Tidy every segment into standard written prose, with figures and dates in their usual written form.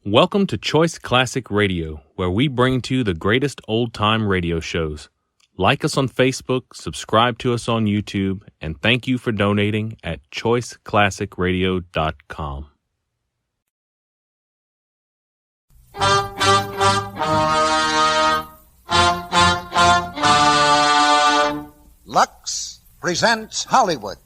Welcome to Choice Classic Radio, where we bring to you the greatest old-time radio shows. Like us on Facebook, subscribe to us on YouTube, and thank you for donating at choiceclassicradio.com. Lux presents Hollywood.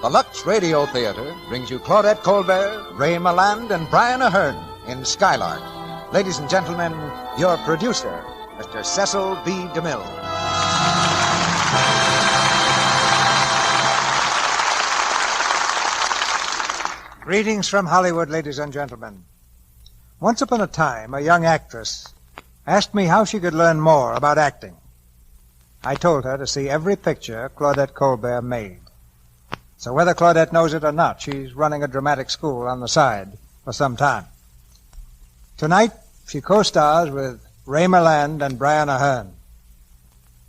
The Lux Radio Theater brings you Claudette Colbert, Ray Milland, and Brian Ahern in Skylark. Ladies and gentlemen, your producer, Mr. Cecil B. DeMille. Greetings from Hollywood, ladies and gentlemen. Once upon a time, a young actress asked me how she could learn more about acting. I told her to see every picture Claudette Colbert made. So whether Claudette knows it or not, she's running a dramatic school on the side for some time. Tonight, she co-stars with Ray Milland and Brian Ahern.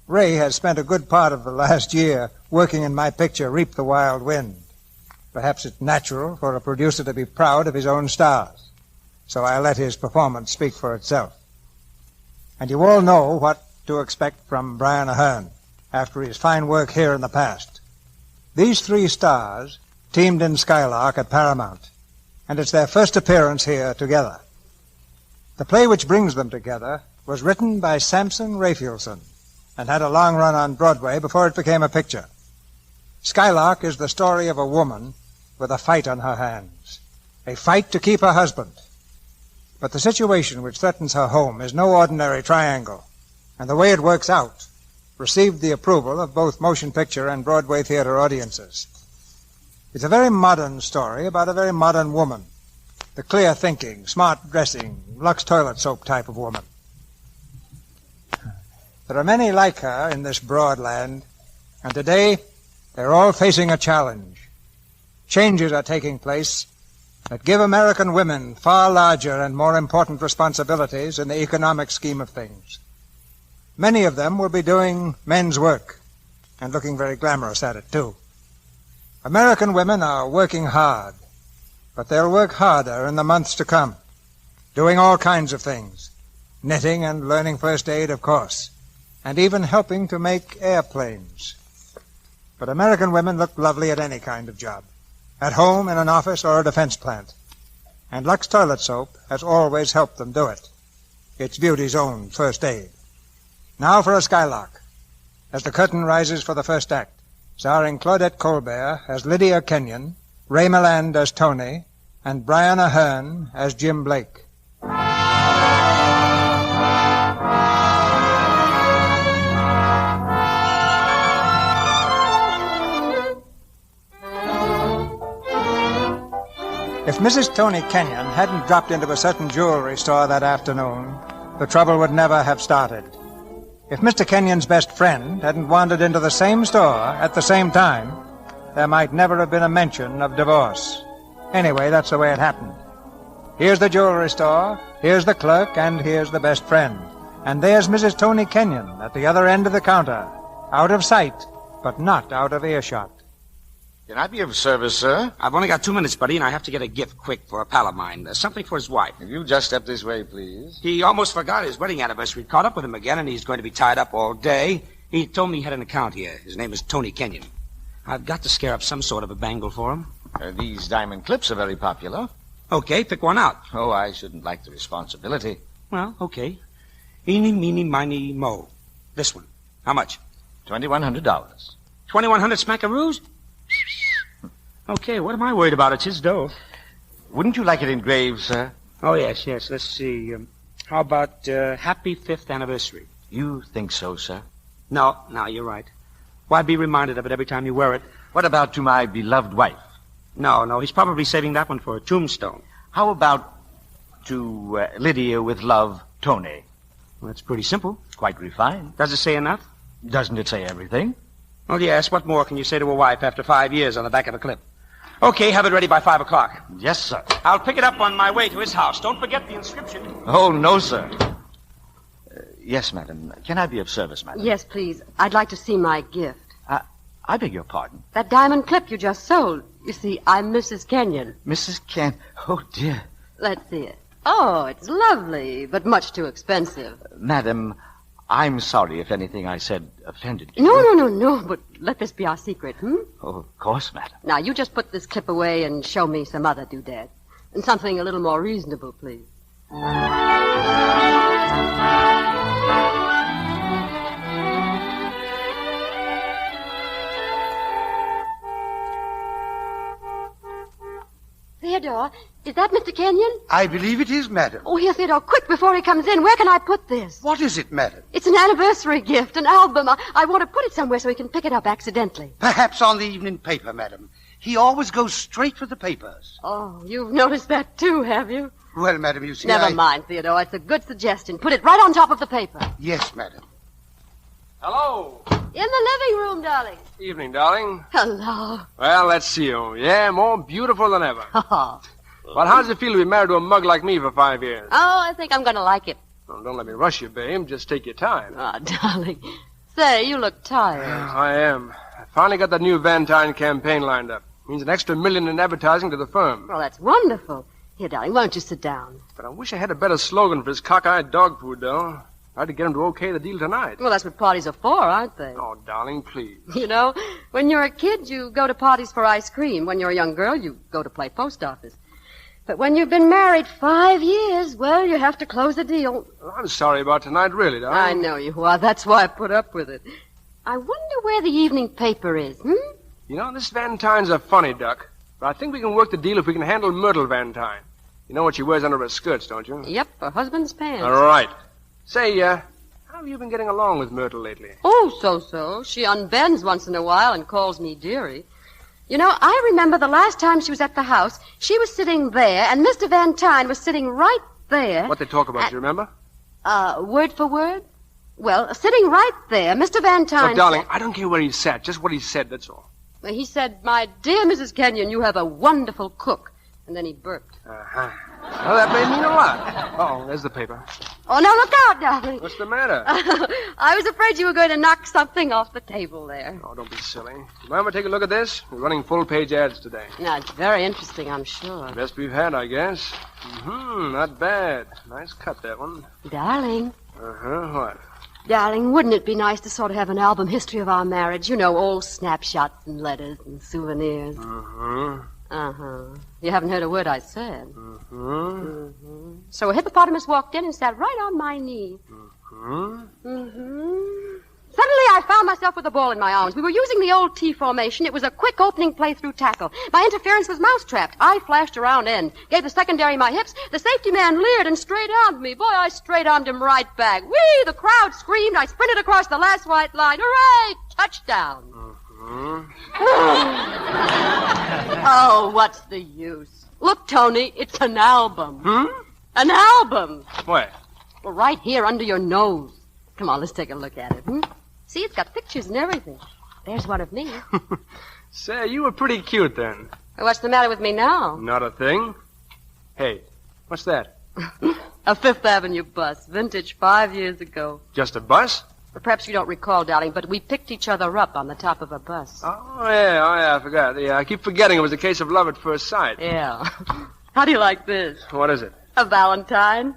Ray has spent a good part of the last year working in my picture, Reap the Wild Wind. Perhaps it's natural for a producer to be proud of his own stars, so I let his performance speak for itself. And you all know what to expect from Brian Ahern after his fine work here in the past. These three stars teamed in Skylark at Paramount, and it's their first appearance here together. The play which brings them together was written by Samson Raphaelson and had a long run on Broadway before it became a picture. Skylark is the story of a woman with a fight on her hands, a fight to keep her husband. But the situation which threatens her home is no ordinary triangle, and the way it works out received the approval of both motion picture and Broadway theater audiences. It's a very modern story about a very modern woman, the clear-thinking, smart-dressing, Lux toilet soap type of woman. There are many like her in this broad land, and today they're all facing a challenge. Changes are taking place that give American women far larger and more important responsibilities in the economic scheme of things. Many of them will be doing men's work and looking very glamorous at it, too. American women are working hard, but they'll work harder in the months to come, doing all kinds of things, knitting and learning first aid, of course, and even helping to make airplanes. But American women look lovely at any kind of job, at home, in an office, or a defense plant. And Lux Toilet Soap has always helped them do it. It's beauty's own first aid. Now for a Skylark, as the curtain rises for the first act, starring Claudette Colbert as Lydia Kenyon, Ray Milland as Tony, and Brian Ahern as Jim Blake. If Mrs. Tony Kenyon hadn't dropped into a certain jewelry store that afternoon, the trouble would never have started. If Mr. Kenyon's best friend hadn't wandered into the same store at the same time, there might never have been a mention of divorce. Anyway, that's the way it happened. Here's the jewelry store, here's the clerk, and here's the best friend. And there's Mrs. Tony Kenyon at the other end of the counter, out of sight, but not out of earshot. Can I be of service, sir? I've only got 2 minutes, buddy, and I have to get a gift quick for a pal of mine. Something for his wife. If you just step this way, please. He almost forgot his wedding anniversary. Caught up with him again, and he's going to be tied up all day. He told me he had an account here. His name is Tony Kenyon. I've got to scare up some sort of a bangle for him. These diamond clips are very popular. Okay, pick one out. Oh, I shouldn't like the responsibility. Well, okay. Eeny, meeny, miny, mo. This one. How much? $2,100. 2,100 smackaroos? Okay, what am I worried about? It's his dough. Wouldn't you like it engraved, sir? Oh, yes. Let's see. How about Happy 5th Anniversary? You think so, sir? No, you're right. Why be reminded of it every time you wear it? What about to my beloved wife? No, he's probably saving that one for a tombstone. How about to Lydia with love, Tony? Well, that's pretty simple. Quite refined. Does it say enough? Doesn't it say everything? Well, yes. What more can you say to a wife after 5 years on the back of a clip? Okay, have it ready by 5 o'clock. Yes, sir. I'll pick it up on my way to his house. Don't forget the inscription. Oh, no, sir. Yes, madam. Can I be of service, madam? Yes, please. I'd like to see my gift. I beg your pardon. That diamond clip you just sold. You see, I'm Mrs. Kenyon. Mrs. Kent. Oh, dear. Let's see it. Oh, it's lovely, but much too expensive. Madam, I'm sorry if anything I said offended you. No, but let this be our secret, Oh, of course, madam. Now, you just put this clip away and show me some other doodad. And something a little more reasonable, please. Theodore, is that Mr. Kenyon? I believe it is, madam. Oh, here, Theodore, quick before he comes in. Where can I put this? What is it, madam? It's an anniversary gift, an album. I want to put it somewhere so he can pick it up accidentally. Perhaps on the evening paper, madam. He always goes straight for the papers. Oh, you've noticed that too, have you? Well, madam, you see, Never mind, Theodore. It's a good suggestion. Put it right on top of the paper. Yes, madam. Hello. In the living room, darling. Evening, darling. Hello. Well, let's see you. Yeah, more beautiful than ever. Oh, Well, how does it feel to be married to a mug like me for 5 years? I think I'm going to like it. Well, don't let me rush you, babe. Just take your time. Oh, darling. Say, you look tired. I am. I finally got that new Valentine campaign lined up. Means an extra $1 million in advertising to the firm. Well, that's wonderful. Here, darling, why don't you sit down? But I wish I had a better slogan for his cockeyed dog food, though. I'd to get him to okay the deal tonight. Well, that's what parties are for, aren't they? Oh, darling, please. You know, when you're a kid, you go to parties for ice cream. When you're a young girl, you go to play post office. But when you've been married 5 years, well, you have to close the deal. Well, I'm sorry about tonight, really, darling. I know you are. That's why I put up with it. I wonder where the evening paper is, You know, this Valentine's a funny duck. But I think we can work the deal if we can handle Myrtle Valentine. You know what she wears under her skirts, don't you? Yep, her husband's pants. All right. Say, how have you been getting along with Myrtle lately? Oh, so. She unbends once in a while and calls me dearie. You know, I remember the last time she was at the house, she was sitting there, and Mr. Van Tyne was sitting right there. What they talk about, do you remember? Word for word? Well, sitting right there, Mr. Van Tyne... Look, darling, I don't care where he sat, just what he said, that's all. He said, "My dear Mrs. Kenyon, you have a wonderful cook." And then he burped. Uh-huh. Well, that may mean a lot. Oh, there's the paper. Oh, now look out, darling. What's the matter? I was afraid you were going to knock something off the table there. Oh, don't be silly. Mind if I take a look at this? We're running full-page ads today. Now, it's very interesting, I'm sure. Best we've had, I guess. Not bad. Nice cut, that one. Darling. What? Darling, wouldn't it be nice to sort of have an album history of our marriage? You know, old snapshots and letters and souvenirs. You haven't heard a word I said. So a hippopotamus walked in and sat right on my knee. Suddenly, I found myself with a ball in my arms. We were using the old T formation. It was a quick opening play through tackle. My interference was mousetrapped. I flashed around end, gave the secondary my hips. The safety man leered and straight-armed me. Boy, I straight-armed him right back. Whee! The crowd screamed. I sprinted across the last white line. Hooray! Touchdown. Oh, what's the use? Look, Tony, it's an album. An album. Where? Well, right here under your nose. Come on, let's take a look at it. See, it's got pictures and everything. There's one of me. Say, you were pretty cute then. What's the matter with me now? Not a thing. Hey, what's that? A Fifth Avenue bus, vintage 5 years ago. Just a bus? Perhaps you don't recall, darling, but we picked each other up on the top of a bus. Oh, yeah, I forgot. Yeah, I keep forgetting it was a case of love at first sight. Yeah. How do you like this? What is it? A Valentine.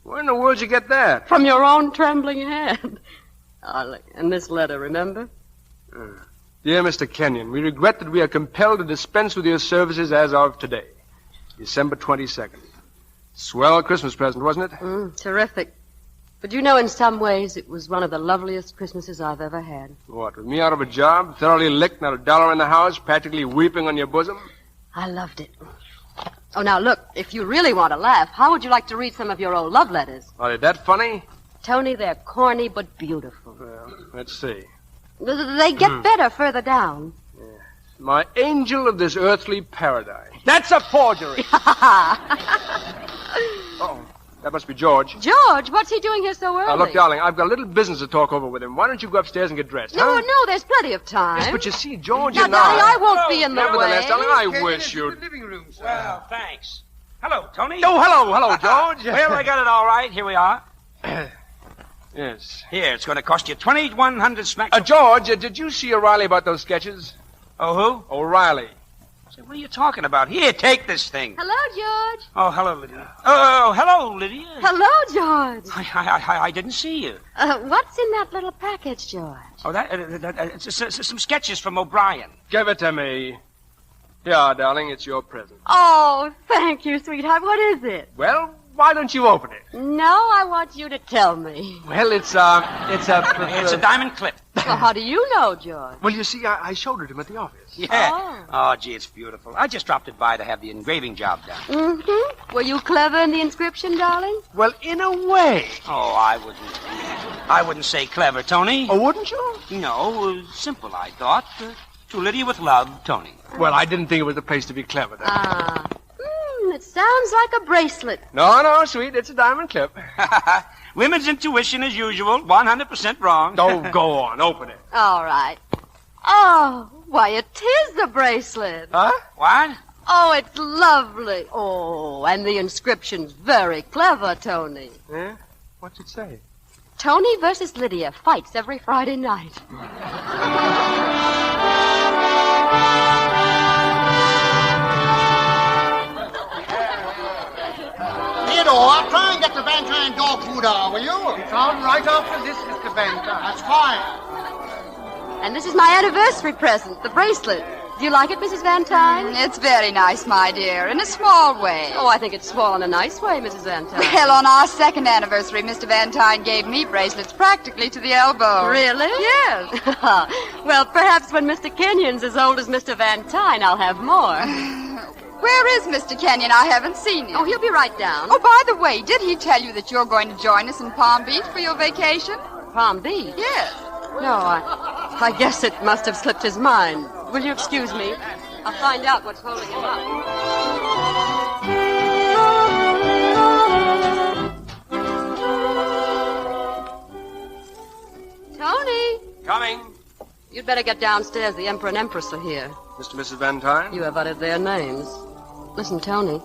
Where in the world did you get that? From your own trembling hand. Oh, look, and this letter, remember? Dear Mr. Kenyon, we regret that we are compelled to dispense with your services as of today, December 22nd. Swell Christmas present, wasn't it? Terrific. But you know, in some ways, it was one of the loveliest Christmases I've ever had. What, with me out of a job, thoroughly licked, not a dollar in the house, practically weeping on your bosom? I loved it. Oh, now, look, if you really want to laugh, how would you like to read some of your old love letters? Are they that funny? Tony, they're corny but beautiful. Well, let's see. They get better further down. My angel of this earthly paradise. That's a forgery! That must be George. George, what's he doing here so early? Look, darling, I've got a little business to talk over with him. Why don't you go upstairs and get dressed, No, huh? no, there's plenty of time. Yes, but you see, George Now, and darling, I won't Hello. be in the Nevertheless, way. darling, I wish you'd... living room, sir. Well, thanks. Hello, Tony. Oh, hello, George. Well, I got it all right. Here we are. Yes. Here, it's going to cost you 2,100 smacks. George, did you see O'Reilly about those sketches? Oh, who? O'Reilly. Say, what are you talking about? Here, take this thing. Hello, George. Oh, hello, Lydia. Oh, hello, Lydia. Hello, George. I didn't see you. What's in that little package, George? Oh, it's some sketches from O'Brien. Give it to me. Yeah, darling, it's your present. Oh, thank you, sweetheart. What is it? Well, why don't you open it? No, I want you to tell me. Well, it's a... It's a diamond clip. Well, how do you know, George? Well, you see, I showed it to him at the office. Yeah. Oh, gee, it's beautiful. I just dropped it by to have the engraving job done. Mm-hmm. Were you clever in the inscription, darling? Well, in a way. Oh, I wouldn't say clever, Tony. Oh, wouldn't you? No, simple, I thought. To Lydia with love, Tony. Well, I didn't think it was the place to be clever, then. It sounds like a bracelet. No, sweet, it's a diamond clip. Women's intuition, as usual, 100% wrong. Oh, go on, open it. All right. Oh, why, it is the bracelet. Huh? What? Oh, it's lovely. Oh, and the inscription's very clever, Tony. Yeah? What's it say? Tony versus Lydia fights every Friday night. Theodore, try and get the Van Tine dog food hour, will you? It's on right after this, Mr. Van Tine. That's fine. And this is my anniversary present, the bracelet. Do you like it, Mrs. Van Tine? It's very nice, my dear, in a small way. Oh, I think it's small in a nice way, Mrs. Van Tine. Well, on our second anniversary, Mr. Van Tine gave me bracelets practically to the elbow. Really? Yes. Well, perhaps when Mr. Kenyon's as old as Mr. Van Tine, I'll have more. Where is Mr. Kenyon? I haven't seen him. Oh, he'll be right down. Oh, by the way, did he tell you that you're going to join us in Palm Beach for your vacation? Palm Beach? Yes. No, I guess it must have slipped his mind. Will you excuse me? I'll find out what's holding him up. Tony! Coming. You'd better get downstairs. The Emperor and Empress are here. Mr. and Mrs. Van Tine? You have uttered their names. Listen, Tony.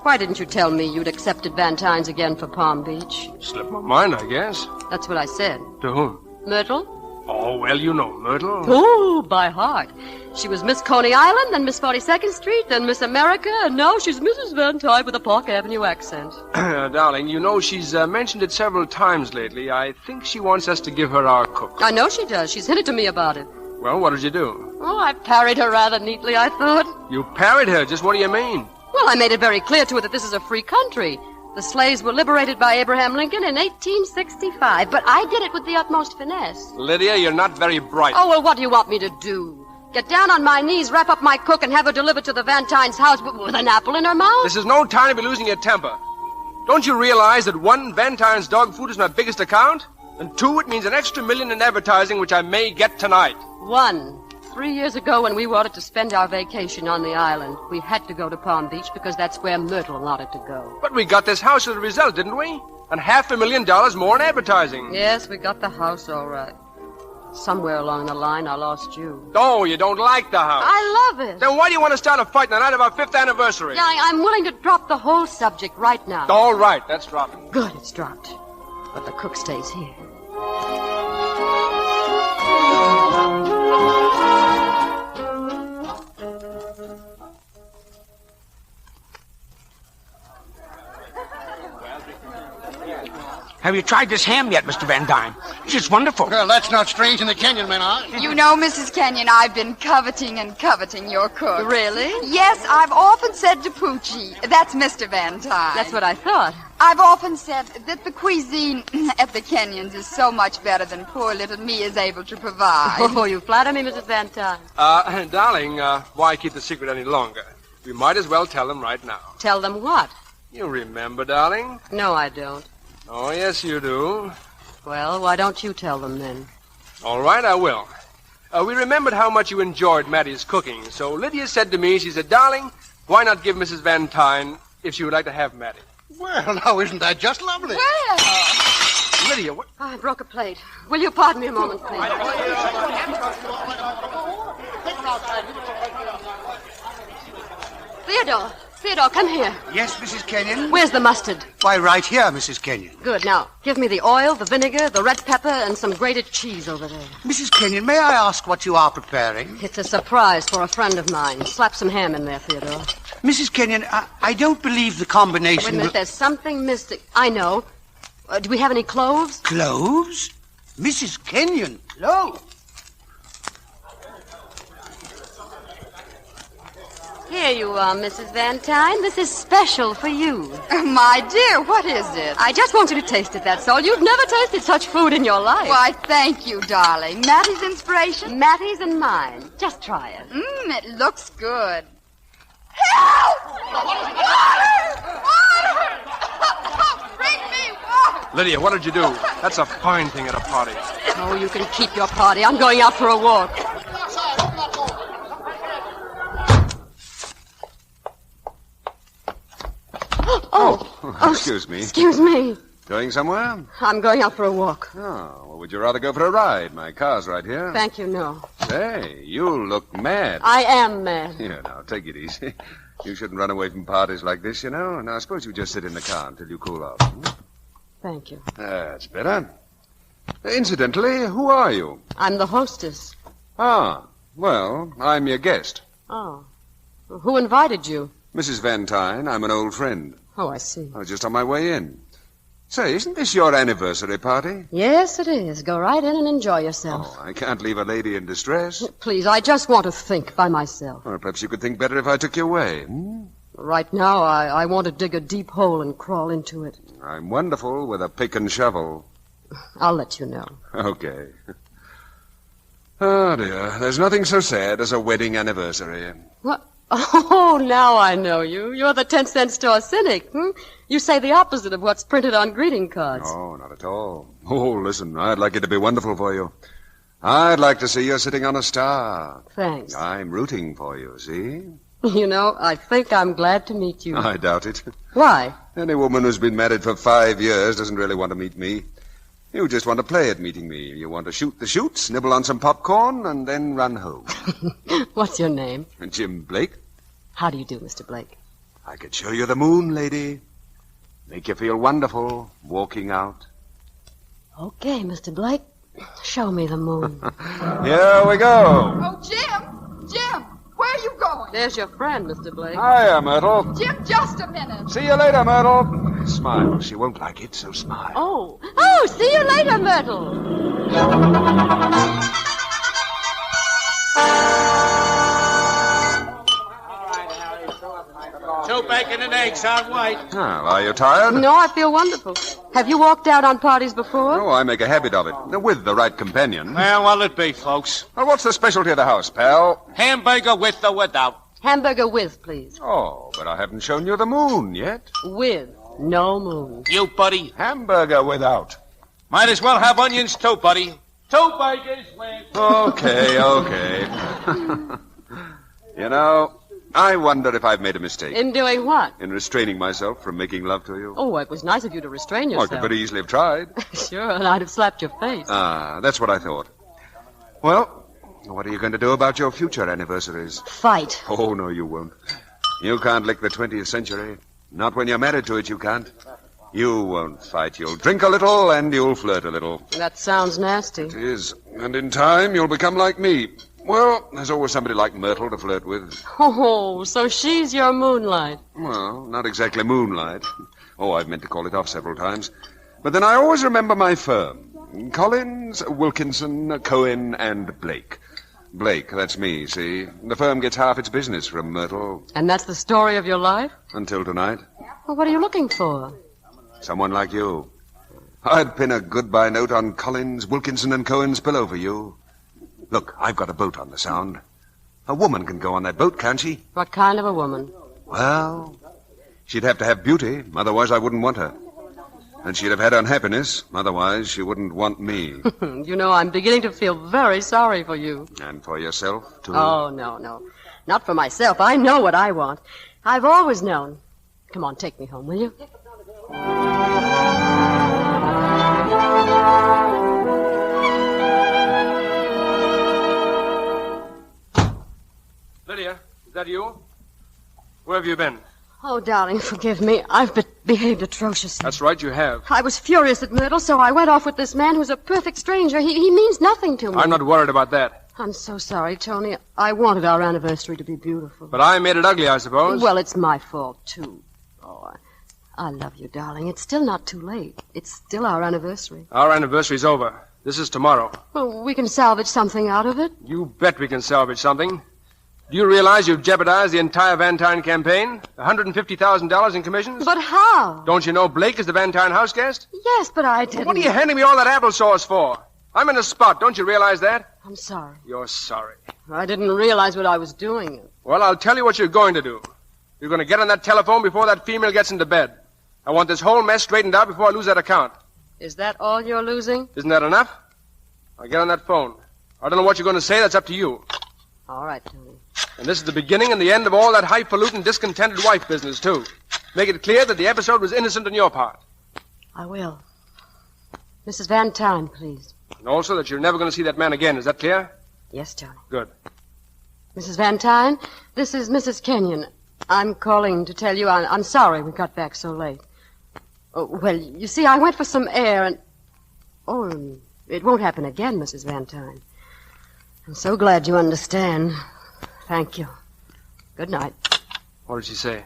Why didn't you tell me you'd accepted Van Tine's again for Palm Beach? Slipped my mind, I guess. That's what I said. To whom? Myrtle? Oh, well, you know Myrtle. Oh, by heart. She was Miss Coney Island, then Miss 42nd Street, then Miss America, and now she's Mrs. Van Tine with a Park Avenue accent. Darling, you know she's mentioned it several times lately. I think she wants us to give her our cook. I know she does. She's hinted to me about it. Well, what did you do? Oh, I parried her rather neatly, I thought. You parried her. Just what do you mean? Well, I made it very clear to her that this is a free country. The slaves were liberated by Abraham Lincoln in 1865, but I did it with the utmost finesse. Lydia, you're not very bright. Oh, well, what do you want me to do? Get down on my knees, wrap up my cook, and have her delivered to the Van Tine's house with an apple in her mouth? This is no time to be losing your temper. Don't you realize that one, Van Tine's dog food is my biggest account? And two, it means an extra $1 million in advertising, which I may get tonight. One. 3 years ago, when we wanted to spend our vacation on the island, we had to go to Palm Beach because that's where Myrtle wanted to go. But we got this house as a result, didn't we? And $500,000 more in advertising. Yes, we got the house all right. Somewhere along the line, I lost you. Oh, you don't like the house? I love it. Then why do you want to start a fight on the night of our 5th anniversary? Yeah, I'm willing to drop the whole subject right now. All right, that's dropping. Good, it's dropped. But the cook stays here. Have you tried this ham yet, Mr. Van Dyne? It's wonderful. Well, that's not strange in the Kenyon men, huh? You know, Mrs. Kenyon, I've been coveting your cook. Really? Yes, I've often said to Poochie, that's Mr. Van Tine. That's what I thought. I've often said that the cuisine at the Kenyons is so much better than poor little me is able to provide. Oh, you flatter me, Mrs. Van Tine. Darling, why keep the secret any longer? We might as well tell them right now. Tell them what? You remember, darling? No, I don't. Oh, yes, you do. Well, why don't you tell them then? All right, I will. We remembered how much you enjoyed Mattie's cooking, so Lydia said to me, she said, darling, why not give Mrs. Van Tine if she would like to have Mattie? Well, now, isn't that just lovely? Well, Lydia, what? I broke a plate. Will you pardon me a moment, please? Theodore, come here. Yes, Mrs. Kenyon? Where's the mustard? Why, right here, Mrs. Kenyon. Good. Now, give me the oil, the vinegar, the red pepper, and some grated cheese over there. Mrs. Kenyon, may I ask what you are preparing? It's a surprise for a friend of mine. Slap some ham in there, Theodore. Mrs. Kenyon, I don't believe the combination... Wait a minute, there's something mystic. I know. Do we have any cloves? Cloves? Mrs. Kenyon, cloves? Here you are, Mrs. Van Tyne. This is special for you. my dear, what is it? I just want you to taste it, that's all. You've never tasted such food in your life. Why, thank you, darling. Mattie's inspiration? Mattie's and mine. Just try it. It looks good. Help! Water! Water! Bring me water! Lydia, what did you do? That's a fine thing at a party. Oh, you can keep your party. I'm going out for a walk. Excuse me. Excuse me. Going somewhere? I'm going out for a walk. Oh, well, would you rather go for a ride? My car's right here. Thank you, no. Say, you look mad. I am mad. Here, now, take it easy. You shouldn't run away from parties like this, you know. Now, suppose you just sit in the car until you cool off. Thank you. That's better. Incidentally, who are you? I'm the hostess. Ah, well, I'm your guest. Oh. Who invited you? Mrs. Van Tyne, I'm an old friend. Oh, I see. I was just on my way in. Say, isn't this your anniversary party? Yes, it is. Go right in and enjoy yourself. Oh, I can't leave a lady in distress. Please, I just want to think by myself. Well, perhaps you could think better if I took you away. Right now, I want to dig a deep hole and crawl into it. I'm wonderful with a pick and shovel. I'll let you know. Okay. Oh, dear. There's nothing so sad as a wedding anniversary. What? Oh, now I know you. You're the 10-cent store cynic. You say the opposite of what's printed on greeting cards. No, not at all. Oh, listen, I'd like it to be wonderful for you. I'd like to see you sitting on a star. Thanks. I'm rooting for you, see? You know, I think I'm glad to meet you. I doubt it. Why? Any woman who's been married for 5 years doesn't really want to meet me. You just want to play at meeting me. You want to shoot the chutes, nibble on some popcorn, and then run home. What's your name? Jim Blake. How do you do, Mr. Blake? I could show you the moon, lady. Make you feel wonderful, walking out. Okay, Mr. Blake. Show me the moon. Here we go. Oh, Jim! Jim! Where are you going? There's your friend, Mr. Blake. Hiya, Myrtle. Jim, just a minute. See you later, Myrtle. Smile. She won't like it, so smile. Oh, see you later, Myrtle. Two bacon and eggs on white. Oh, are you tired? No, I feel wonderful. Have you walked out on parties before? Oh, I make a habit of it. With the right companion. Well, what'll it be, folks? Well, what's the specialty of the house, pal? Hamburger with or without? Hamburger with, please. Oh, but I haven't shown you the moon yet. With. No moon. You, buddy? Hamburger without. Might as well have onions, too, buddy. Two burgers with... Okay. You know, I wonder if I've made a mistake. In doing what? In restraining myself from making love to you. Oh, it was nice of you to restrain Oh, I yourself. could very easily have tried. Sure, and I'd have slapped your face. Ah, that's what I thought. Well, what are you going to do about your future anniversaries? Fight. Oh, no, you won't. You can't lick the 20th century. Not when you're married to it, you can't. You won't fight. You'll drink a little and you'll flirt a little. That sounds nasty. It is. And in time, you'll become like me. Well, there's always somebody like Myrtle to flirt with. Oh, so she's your moonlight. Well, not exactly moonlight. Oh, I've meant to call it off several times. But then I always remember my firm. Collins, Wilkinson, Cohen, and Blake. Blake, that's me, see? The firm gets half its business from Myrtle. And that's the story of your life? Until tonight. Well, what are you looking for? Someone like you. I'd pin a goodbye note on Collins, Wilkinson, and Cohen's pillow for you. Look, I've got a boat on the Sound. A woman can go on that boat, can't she? What kind of a woman? Well, she'd have to have beauty, otherwise I wouldn't want her. And she'd have had unhappiness, otherwise she wouldn't want me. You know, I'm beginning to feel very sorry for you. And for yourself, too? Oh, no. Not for myself. I know what I want. I've always known. Come on, take me home, will you? Lydia, is that you? Where have you been? Oh, darling, forgive me. I've behaved atrociously. That's right, you have. I was furious at Myrtle, so I went off with this man who's a perfect stranger. He means nothing to me. I'm not worried about that. I'm so sorry, Tony. I wanted our anniversary to be beautiful. But I made it ugly, I suppose. Well, it's my fault, too. Oh, I love you, darling. It's still not too late. It's still our anniversary. Our anniversary's over. This is tomorrow. Well, we can salvage something out of it. You bet we can salvage something. Do you realize you've jeopardized the entire Van Tyne campaign? $150,000 in commissions? But how? Don't you know Blake is the Van Tyne house guest? Yes, but I didn't. What are you handing me all that applesauce for? I'm in a spot. Don't you realize that? I'm sorry. You're sorry. I didn't realize what I was doing. Well, I'll tell you what you're going to do. You're going to get on that telephone before that female gets into bed. I want this whole mess straightened out before I lose that account. Is that all you're losing? Isn't that enough? I'll get on that phone. I don't know what you're going to say. That's up to you. All right, Tony. And this is the beginning and the end of all that highfalutin, discontented wife business, too. Make it clear that the episode was innocent on your part. I will. Mrs. Van Tyne, please. And also that you're never going to see that man again. Is that clear? Yes, Tony. Good. Mrs. Van Tyne, this is Mrs. Kenyon. I'm calling to tell you I'm sorry we got back so late. Oh, well, you see, I went for some air and... Oh, it won't happen again, Mrs. Van Tyne. I'm so glad you understand. Thank you. Good night. What did she say?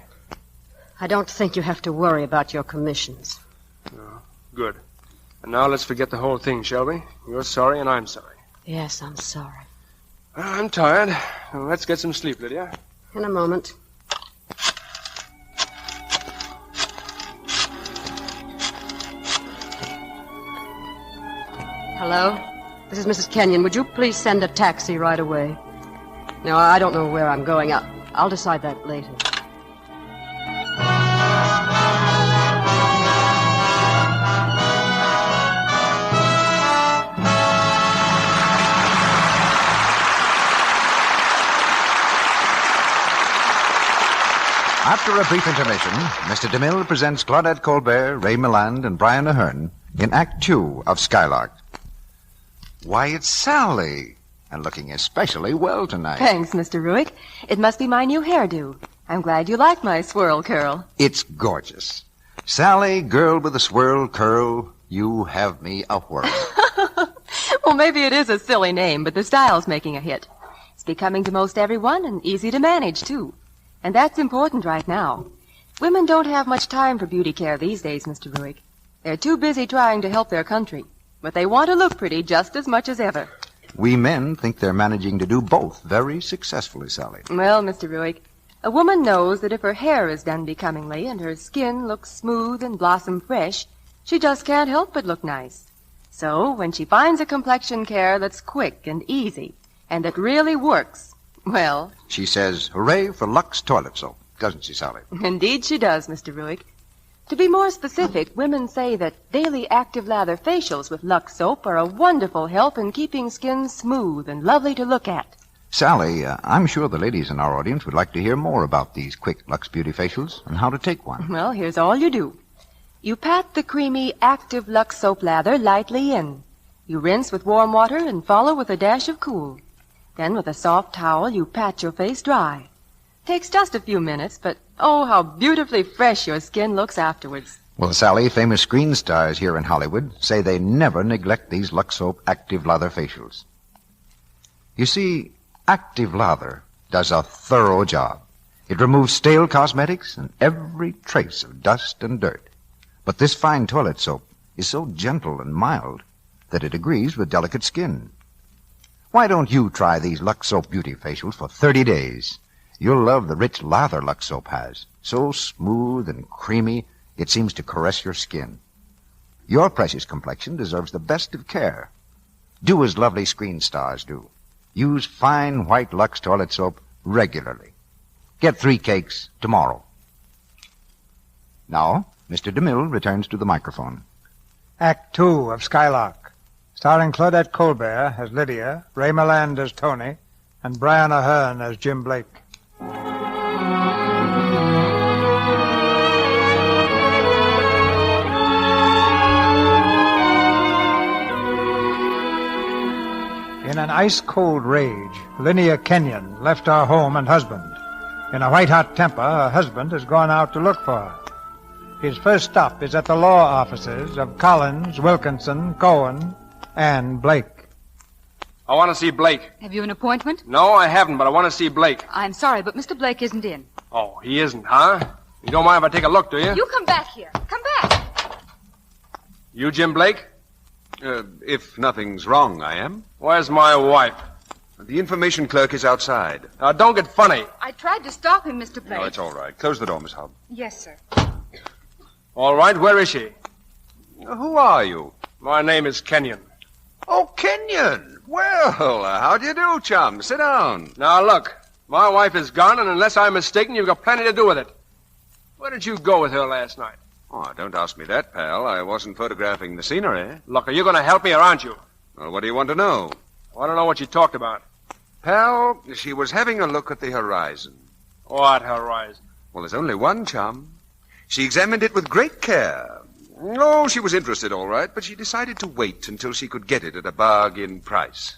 I don't think you have to worry about your commissions. No. Good. And now let's forget the whole thing, shall we? You're sorry and I'm sorry. Yes, I'm sorry. I'm tired. Well, let's get some sleep, Lydia. In a moment. Hello? This is Mrs. Kenyon. Would you please send a taxi right away? No, I don't know where I'm going. I'll decide that later. After a brief intermission, Mr. DeMille presents Claudette Colbert, Ray Milland, and Brian Ahern in Act 2 of Skylark. Why, it's Sally, and looking especially well tonight. Thanks, Mr. Ruick. It must be my new hairdo. I'm glad you like my swirl curl. It's gorgeous. Sally, girl with a swirl curl, you have me a whirl. Well, maybe it is a silly name, but the style's making a hit. It's becoming to most everyone and easy to manage, too. And that's important right now. Women don't have much time for beauty care these days, Mr. Ruick. They're too busy trying to help their country. But they want to look pretty just as much as ever. We men think they're managing to do both very successfully, Sally. Well, Mr. Ruick, a woman knows that if her hair is done becomingly and her skin looks smooth and blossom fresh, she just can't help but look nice. So, when she finds a complexion care that's quick and easy and that really works, well... She says, hooray for Lux toilet soap, doesn't she, Sally? Indeed she does, Mr. Ruick. To be more specific, women say that daily active lather facials with Lux soap are a wonderful help in keeping skin smooth and lovely to look at. Sally, I'm sure the ladies in our audience would like to hear more about these quick Lux Beauty facials and how to take one. Well, here's all you do. You pat the creamy active Lux soap lather lightly in. You rinse with warm water and follow with a dash of cool. Then with a soft towel, you pat your face dry. Takes just a few minutes, but oh, how beautifully fresh your skin looks afterwards. Well, Sally, famous screen stars here in Hollywood say they never neglect these Lux Soap Active Lather facials. You see, Active Lather does a thorough job. It removes stale cosmetics and every trace of dust and dirt. But this fine toilet soap is so gentle and mild that it agrees with delicate skin. Why don't you try these Lux Soap Beauty facials for 30 days? You'll love the rich lather Lux Soap has. So smooth and creamy, it seems to caress your skin. Your precious complexion deserves the best of care. Do as lovely screen stars do. Use fine white Lux toilet soap regularly. Get 3 cakes tomorrow. Now, Mr. DeMille returns to the microphone. Act 2 of Skylark, starring Claudette Colbert as Lydia, Ray Milland as Tony, and Brian Ahern as Jim Blake. an ice-cold rage, Linnea Kenyon left our home and husband. In a white-hot temper, her husband has gone out to look for her. His first stop is at the law offices of Collins, Wilkinson, Cohen, and Blake. I want to see Blake. Have you an appointment? No, I haven't, but I want to see Blake. I'm sorry, but Mr. Blake isn't in. Oh, he isn't, huh? You don't mind if I take a look, do you? You come back here. Come back. You Jim Blake? If nothing's wrong, I am. Where's my wife? The information clerk is outside. Now, don't get funny. I tried to stop him, Mr. Blake. No, it's all right. Close the door, Miss Hobb. Yes, sir. All right, where is she? Who are you? My name is Kenyon. Oh, Kenyon. Well, how do you do, chum? Sit down. Now, look. My wife is gone, and unless I'm mistaken, you've got plenty to do with it. Where did you go with her last night? Oh, don't ask me that, pal. I wasn't photographing the scenery. Look, are you going to help me or aren't you? Well, what do you want to know? I don't know what you talked about. Pal, she was having a look at the horizon. What horizon? Well, there's only one, chum. She examined it with great care. Oh, she was interested, all right, but she decided to wait until she could get it at a bargain price.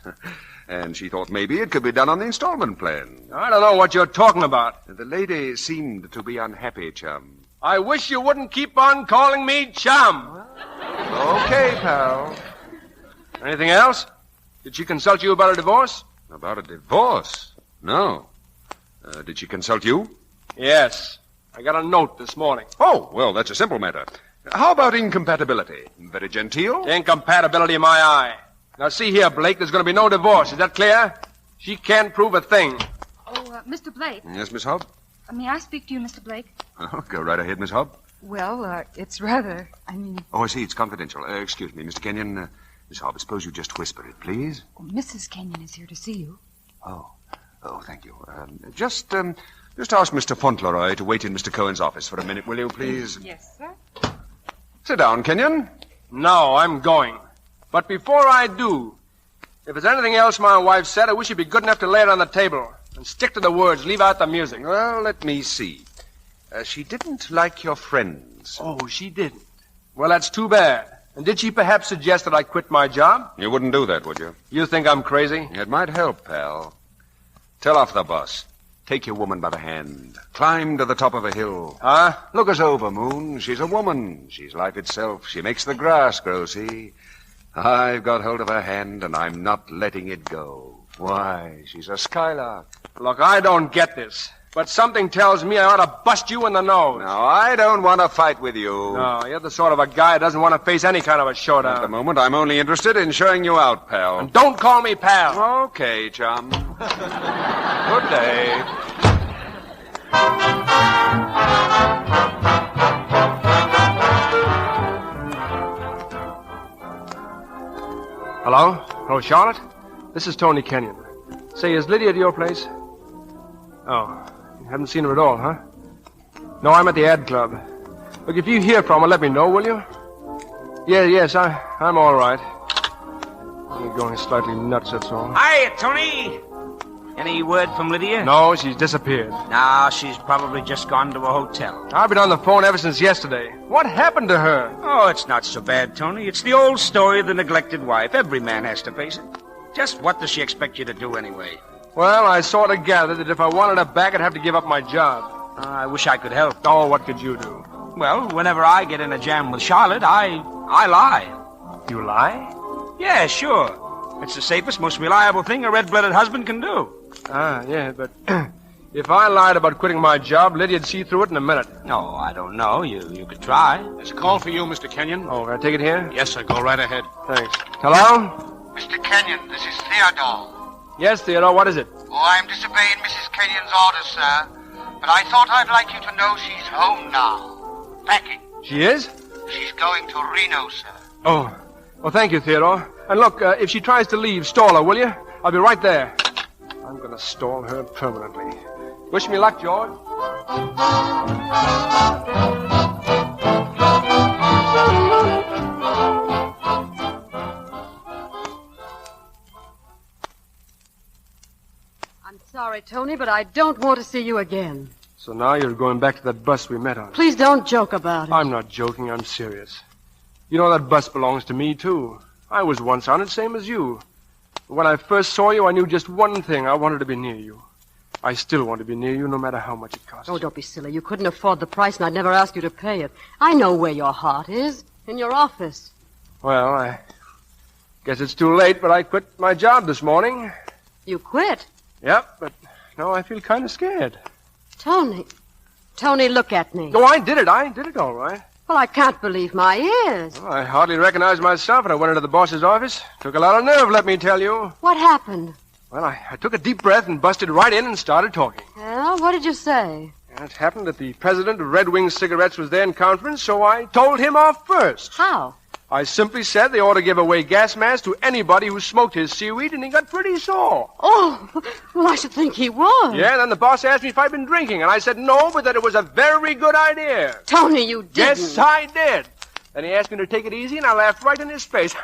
And she thought maybe it could be done on the installment plan. I don't know what you're talking about. The lady seemed to be unhappy, chum. I wish you wouldn't keep on calling me chum. Okay, pal. Anything else? Did she consult you about a divorce? About a divorce? No. Did she consult you? Yes. I got a note this morning. Oh, well, that's a simple matter. How about incompatibility? Very genteel? Incompatibility in my eye. Now, see here, Blake, there's going to be no divorce. Is that clear? She can't prove a thing. Oh, Mr. Blake. Yes, Miss Hobb? May I speak to you, Mr. Blake? Oh, go right ahead, Miss Hobb. Well, it's rather, Oh, I see. It's confidential. Excuse me, Mr. Kenyon. Miss Hobb, suppose you just whisper it, please. Mrs. Kenyon is here to see you. Oh, thank you. Just ask Mr. Fauntleroy to wait in Mr. Cohen's office for a minute, will you, please? Yes, sir. Sit down, Kenyon. No, I'm going. But before I do, if there's anything else my wife said, I wish you'd be good enough to lay it on the table. And stick to the words. Leave out the music. Well, let me see. She didn't like your friends. Oh, she didn't. Well, that's too bad. And did she perhaps suggest that I quit my job? You wouldn't do that, would you? You think I'm crazy? It might help, pal. Tell off the bus. Take your woman by the hand. Climb to the top of a hill. Huh? Look us over, Moon. She's a woman. She's life itself. She makes the grass grow, see? I've got hold of her hand, and I'm not letting it go. Why, she's a Skylark. Look, I don't get this. But something tells me I ought to bust you in the nose. Now, I don't want to fight with you. No, you're the sort of a guy that doesn't want to face any kind of a showdown. At the moment, I'm only interested in showing you out, pal. And don't call me pal. Okay, chum. Good day. Hello? Hello, Charlotte? This is Tony Kenyon. Say, is Lydia at your place? Oh, you haven't seen her at all, huh? No, I'm at the ad club. Look, if you hear from her, let me know, will you? Yes, I'm all right. I'm going slightly nuts, that's all. Hi, Tony. Any word from Lydia? No, she's disappeared. No, she's probably just gone to a hotel. I've been on the phone ever since yesterday. What happened to her? Oh, it's not so bad, Tony. It's the old story of the neglected wife. Every man has to face it. Just what does she expect you to do anyway? Well, I sort of gathered that if I wanted her back, I'd have to give up my job. I wish I could help. Oh, what could you do? Well, whenever I get in a jam with Charlotte, I lie. You lie? Yeah, sure. It's the safest, most reliable thing a red-blooded husband can do. Yeah, but if I lied about quitting my job, Lydia'd see through it in a minute. No, I don't know. You could try. There's a call for you, Mr. Kenyon. Oh, can I take it here? Yes, sir. Go right ahead. Thanks. Hello? Mr. Kenyon, this is Theodore. Yes, Theodore, what is it? Oh, I'm disobeying Mrs. Kenyon's orders, sir. But I thought I'd like you to know she's home now. Packing. She is? She's going to Reno, sir. Oh, well, thank you, Theodore. And look, if she tries to leave, stall her, will you? I'll be right there. I'm going to stall her permanently. Wish me luck, George. I'm sorry, Tony, but I don't want to see you again. So now you're going back to that bus we met on. Please don't joke about it. I'm not joking. I'm serious. You know, that bus belongs to me, too. I was once on it, same as you. When I first saw you, I knew just one thing. I wanted to be near you. I still want to be near you, no matter how much it costs. Oh, don't be silly. You couldn't afford the price, and I'd never ask you to pay it. I know where your heart is. In your office. Well, I guess it's too late, but I quit my job this morning. You quit? Yep, but no, I feel kind of scared. Tony. Tony, look at me. No, I did it all right. Well, I can't believe my ears. Well, I hardly recognized myself when I went into the boss's office. Took a lot of nerve, let me tell you. What happened? Well, I took a deep breath and busted right in and started talking. Well, what did you say? It happened that the president of Red Wing Cigarettes was there in conference, so I told him off first. How? I simply said they ought to give away gas masks to anybody who smoked his seaweed, and he got pretty sore. Oh, well, I should think he was. Yeah, then the boss asked me if I'd been drinking, and I said no, but that it was a very good idea. Tony, you didn't. Yes, I did. Then he asked me to take it easy, and I laughed right in his face.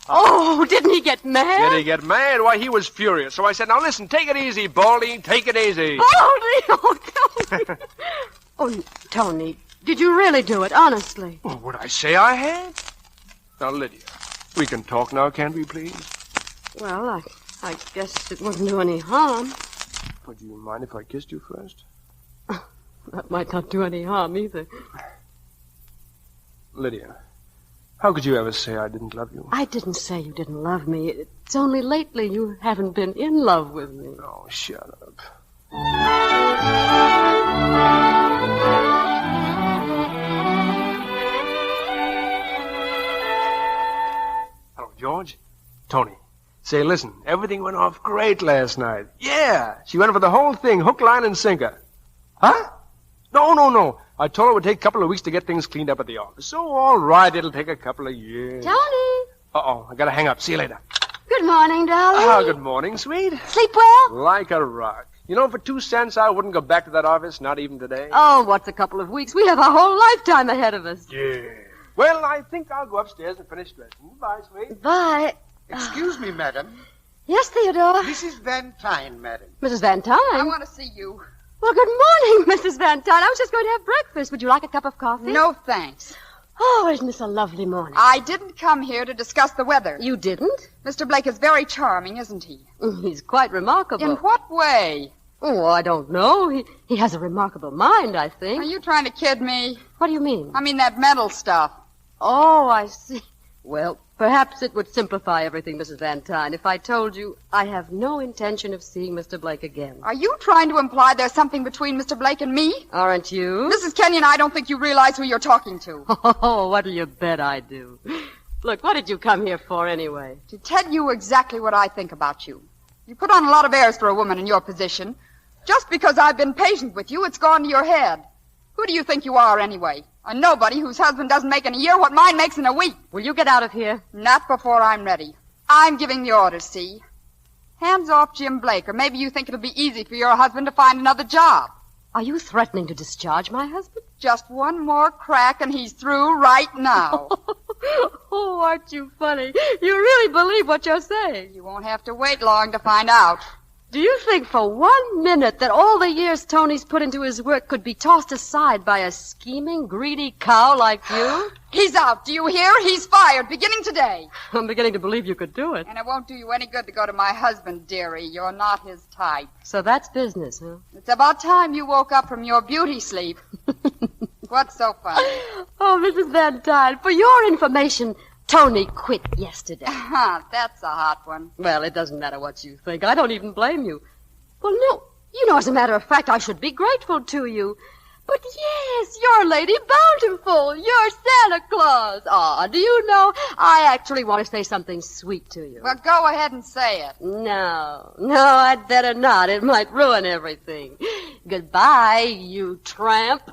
Oh, didn't he get mad? Did he get mad? Why, he was furious. So I said, now listen, take it easy, Baldy, take it easy. Baldy! Oh, Tony. Oh, Tony, did you really do it, honestly? Well, would I say I had? Now, Lydia, we can talk now, can't we, please? Well, I guess it wouldn't do any harm. Would you mind if I kissed you first? That might not do any harm, either. Lydia, how could you ever say I didn't love you? I didn't say you didn't love me. It's only lately you haven't been in love with me. Oh, shut up. Hello, George. Tony. Say, listen, everything went off great last night. Yeah, she went for the whole thing, hook, line, and sinker. Huh? No. I told her it would take a couple of weeks to get things cleaned up at the office. So, all right, it'll take a couple of years. Tony! Uh-oh, I gotta hang up. See you later. Good morning, darling. Ah, good morning, sweet. Sleep well? Like a rock. You know, for 2 cents, I wouldn't go back to that office, not even today. Oh, what's a couple of weeks? We have a whole lifetime ahead of us. Yeah. Well, I think I'll go upstairs and finish dressing. Bye, sweet. Bye. Excuse me, madam. Yes, Theodore? Mrs. Van Tyne, madam. Mrs. Van Tyne? I want to see you. Well, good morning, Mrs. Van Tyne. I was just going to have breakfast. Would you like a cup of coffee? No, thanks. Oh, isn't this a lovely morning? I didn't come here to discuss the weather. You didn't? Mr. Blake is very charming, isn't he? He's quite remarkable. In what way? Oh, I don't know. He has a remarkable mind, I think. Are you trying to kid me? What do you mean? I mean that mental stuff. Oh, I see. Well, perhaps it would simplify everything, Mrs. Van Tyne, if I told you I have no intention of seeing Mr. Blake again. Are you trying to imply there's something between Mr. Blake and me? Aren't you? Mrs. Kenyon, I don't think you realize who you're talking to. Oh, what'll you bet I do? Look, what did you come here for anyway? To tell you exactly what I think about you. You put on a lot of airs for a woman in your position. Just because I've been patient with you, it's gone to your head. Who do you think you are anyway? A nobody whose husband doesn't make in a year what mine makes in a week. Will you get out of here? Not before I'm ready. I'm giving the orders, see? Hands off Jim Blake, or maybe you think it'll be easy for your husband to find another job. Are you threatening to discharge my husband? Just one more crack and he's through right now. Oh, aren't you funny? You really believe what you're saying. You won't have to wait long to find out. Do you think for 1 minute that all the years Tony's put into his work could be tossed aside by a scheming, greedy cow like you? He's out. Do you hear? He's fired, beginning today. I'm beginning to believe you could do it. And it won't do you any good to go to my husband, dearie. You're not his type. So that's business, huh? It's about time you woke up from your beauty sleep. What's so funny? Oh, Mrs. Van Dyne, for your information, Tony quit yesterday. That's a hot one. Well, it doesn't matter what you think. I don't even blame you. Well, no. You know, as a matter of fact, I should be grateful to you. But yes, you're Lady Bountiful. You're Santa Claus. Ah, do you know, I actually want to say something sweet to you. Well, go ahead and say it. No, I'd better not. It might ruin everything. Goodbye, you tramp.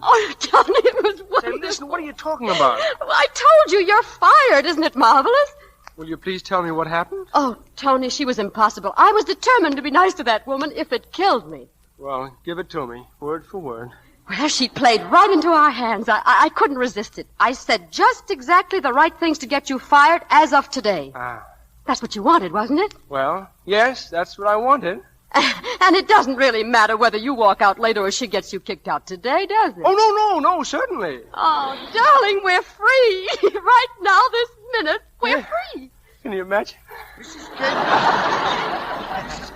Oh, Johnny, it was wonderful. Say, listen, what are you talking about? I told you, you're fired. Isn't it marvelous? Will you please tell me what happened? Oh, Tony, she was impossible. I was determined to be nice to that woman if it killed me. Well, give it to me, word for word. Well, she played right into our hands. I couldn't resist it. I said just exactly the right things to get you fired as of today. Ah. That's what you wanted, wasn't it? Well, yes, that's what I wanted. And it doesn't really matter whether you walk out later or she gets you kicked out today, does it? Oh, no, certainly. Oh, darling, we're free. Right now, this minute, we're free. Can you imagine? Mrs.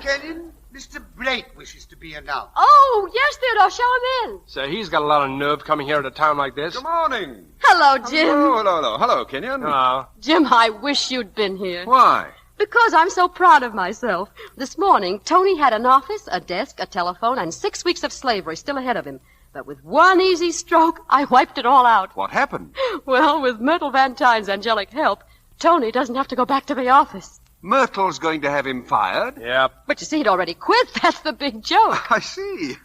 Kenyon, Mr. Blake wishes to be announced. Oh, yes, Theodore, show him in. Say, he's got a lot of nerve coming here at a time like this. Good morning. Hello, Jim. Hello, Kenyon. Hello. Jim, I wish you'd been here. Why? Because I'm so proud of myself. This morning, Tony had an office, a desk, a telephone, and 6 weeks of slavery still ahead of him. But with one easy stroke, I wiped it all out. What happened? Well, with Myrtle Van Tyne's angelic help, Tony doesn't have to go back to the office. Myrtle's going to have him fired? Yep. But you see, he'd already quit. That's the big joke. I see.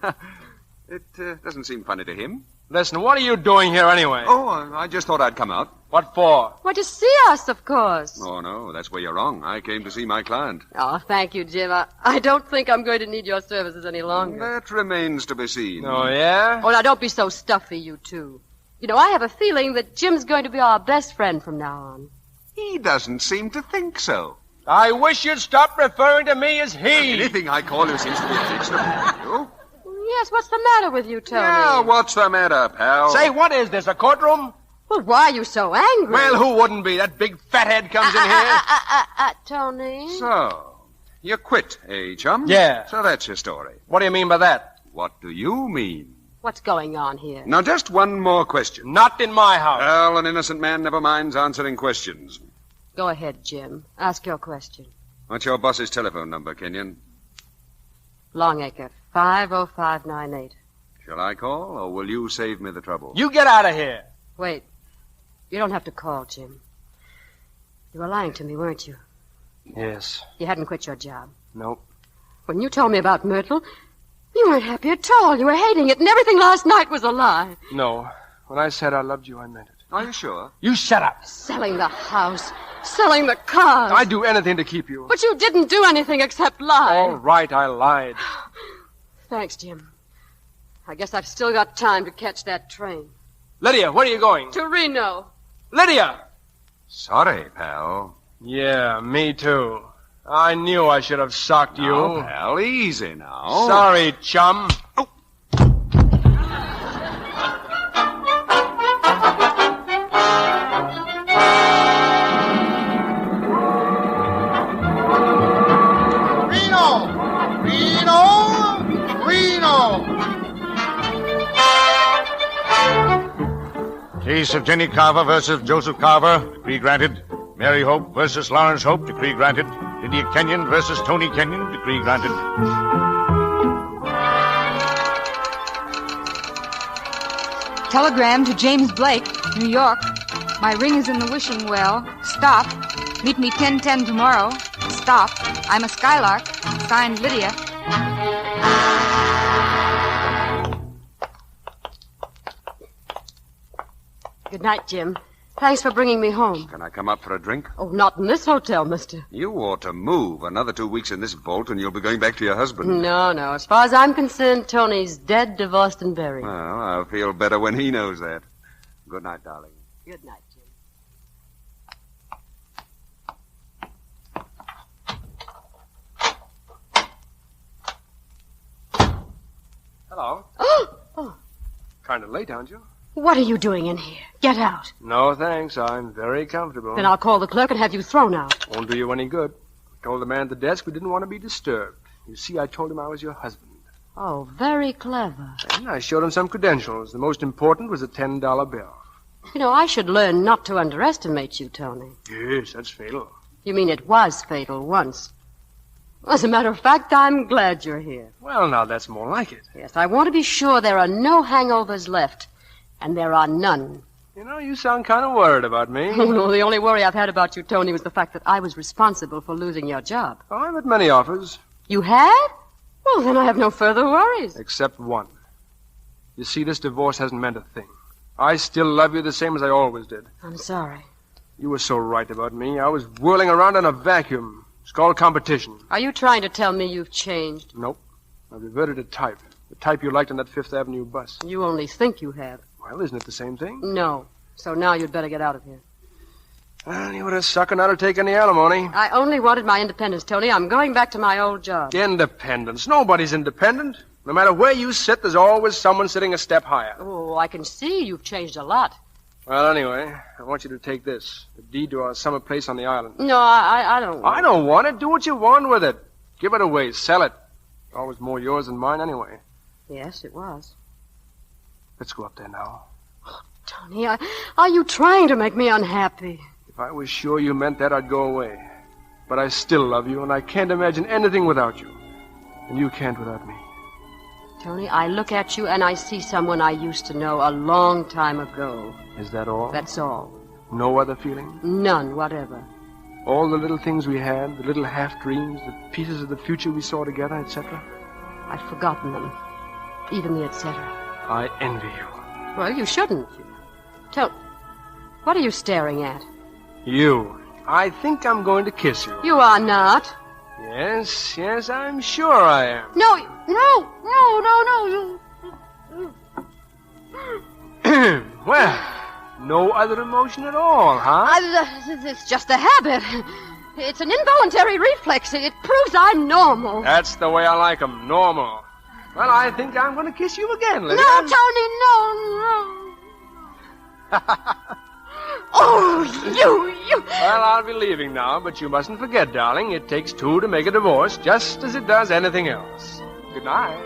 It doesn't seem funny to him. Listen, what are you doing here anyway? Oh, I just thought I'd come out. What for? Well, to see us, of course. Oh, no, that's where you're wrong. I came to see my client. Oh, thank you, Jim. I don't think I'm going to need your services any longer. That remains to be seen. Oh, yeah? Oh, now, don't be so stuffy, you two. You know, I have a feeling that Jim's going to be our best friend from now on. He doesn't seem to think so. I wish you'd stop referring to me as he. Anything I call you seems to be fixed upon you. Yes, what's the matter with you, Tony? Yeah, what's the matter, pal? Say, what is this, a courtroom? Well, why are you so angry? Well, who wouldn't be? That big fathead comes in here. Tony? So, you quit, eh, chum? Yeah. So that's your story. What do you mean by that? What do you mean? What's going on here? Now, just one more question. Not in my house. Well, an innocent man never minds answering questions. Go ahead, Jim. Ask your question. What's your boss's telephone number, Kenyon? Longacre, 50598. Shall I call, or will you save me the trouble? You get out of here. Wait. You don't have to call, Jim. You were lying to me, weren't you? Yes. You hadn't quit your job. Nope. When you told me about Myrtle, you weren't happy at all. You were hating it, and everything last night was a lie. No. When I said I loved you, I meant it. Are you sure? You shut up. Selling the house, selling the cars. I'd do anything to keep you. But you didn't do anything except lie. All right, I lied. Thanks, Jim. I guess I've still got time to catch that train. Lydia, where are you going? To Reno. Lydia! Sorry, pal. Yeah, me too. I knew I should have socked you. Now, pal, easy now. Sorry, chum. Oh. Case of Jenny Carver versus Joseph Carver, decree granted. Mary Hope versus Lawrence Hope, decree granted. Lydia Kenyon versus Tony Kenyon, decree granted. Telegram to James Blake, New York. My ring is in the wishing well. Stop. Meet me 10:10 tomorrow. Stop. I'm a Skylark. Signed, Lydia. Good night, Jim. Thanks for bringing me home. Can I come up for a drink? Oh, not in this hotel, mister. You ought to move. Another 2 weeks in this vault and you'll be going back to your husband. No. As far as I'm concerned, Tony's dead, divorced, and buried. Well, I'll feel better when he knows that. Good night, darling. Good night, Jim. Hello. Oh. Kind of late, aren't you? What are you doing in here? Get out. No, thanks. I'm very comfortable. Then I'll call the clerk and have you thrown out. Won't do you any good. I told the man at the desk we didn't want to be disturbed. You see, I told him I was your husband. Oh, very clever. And I showed him some credentials. The most important was a $10 bill. You know, I should learn not to underestimate you, Tony. Yes, that's fatal. You mean it was fatal once? As a matter of fact, I'm glad you're here. Well, now, that's more like it. Yes, I want to be sure there are no hangovers left. And there are none. You know, you sound kind of worried about me. Oh, no, the only worry I've had about you, Tony, was the fact that I was responsible for losing your job. Oh, I've had many offers. You had? Well, then I have no further worries. Except one. You see, this divorce hasn't meant a thing. I still love you the same as I always did. I'm sorry. You were so right about me. I was whirling around in a vacuum. It's called competition. Are you trying to tell me you've changed? Nope. I've reverted to type. The type you liked on that Fifth Avenue bus. You only think you have. Well, isn't it the same thing? No. So now you'd better get out of here. Well, you were a sucker not to take any alimony. I only wanted my independence, Tony. I'm going back to my old job. Independence. Nobody's independent. No matter where you sit, there's always someone sitting a step higher. Oh, I can see you've changed a lot. Well, anyway, I want you to take this. The deed to our summer place on the island. No, I don't want I don't want it. Do what you want with it. Give it away. Sell it. It's always more yours than mine anyway. Yes, it was. Let's go up there now. Tony, are you trying to make me unhappy? If I was sure you meant that, I'd go away. But I still love you, and I can't imagine anything without you. And you can't without me. Tony, I look at you and I see someone I used to know a long time ago. Is that all? That's all. No other feeling? None whatever. All the little things we had, the little half-dreams, the pieces of the future we saw together, etc.? I've forgotten them. Even the etc. I envy you. Well, you shouldn't. What are you staring at? You. I think I'm going to kiss you. You are not. Yes, I'm sure I am. No. Well, no other emotion at all, huh? It's just a habit. It's an involuntary reflex. It proves I'm normal. That's the way I like 'em, normal. Well, I think I'm going to kiss you again, Lydia. No, Tony, no. Oh, you. Well, I'll be leaving now, but you mustn't forget, darling, it takes two to make a divorce, just as it does anything else. Good night.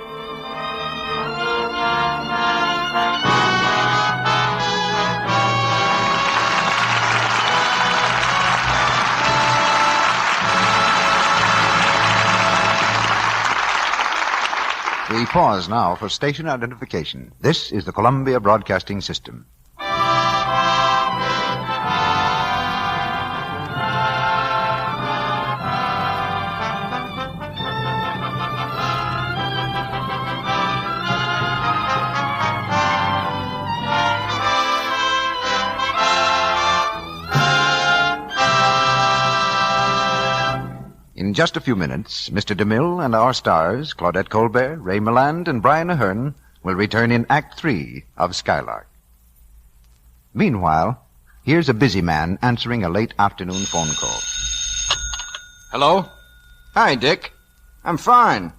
We pause now for station identification. This is the Columbia Broadcasting System. In just a few minutes, Mr. DeMille and our stars, Claudette Colbert, Ray Milland, and Brian Ahern, will return in Act 3 of Skylark. Meanwhile, here's a busy man answering a late afternoon phone call. Hello? Hi, Dick. I'm fine.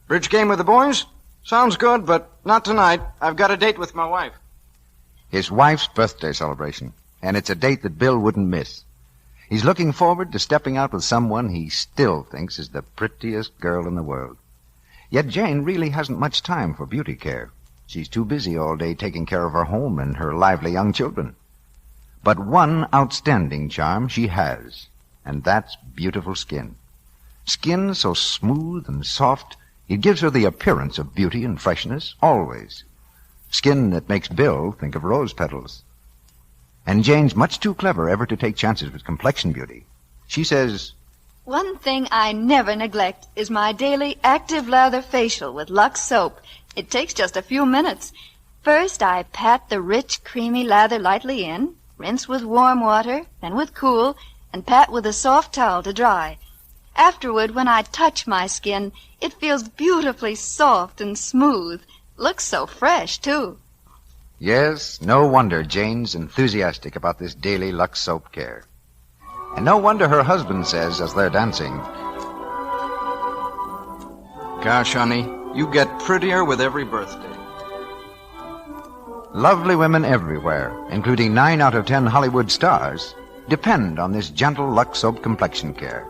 Bridge game with the boys? Sounds good, but not tonight. I've got a date with my wife. His wife's birthday celebration, and it's a date that Bill wouldn't miss. He's looking forward to stepping out with someone he still thinks is the prettiest girl in the world. Yet Jane really hasn't much time for beauty care. She's too busy all day taking care of her home and her lively young children. But one outstanding charm she has, and that's beautiful skin. Skin so smooth and soft, it gives her the appearance of beauty and freshness, always. Skin that makes Bill think of rose petals. And Jane's much too clever ever to take chances with complexion beauty. She says, "One thing I never neglect is my daily active lather facial with Lux soap. It takes just a few minutes. First, I pat the rich, creamy lather lightly in, rinse with warm water, then with cool, and pat with a soft towel to dry. Afterward, when I touch my skin, it feels beautifully soft and smooth. Looks so fresh, too." Yes, no wonder Jane's enthusiastic about this daily Lux soap care. And no wonder her husband says as they're dancing, "Gosh, honey, you get prettier with every birthday." Lovely women everywhere, including 9 out of 10 Hollywood stars, depend on this gentle Lux soap complexion care.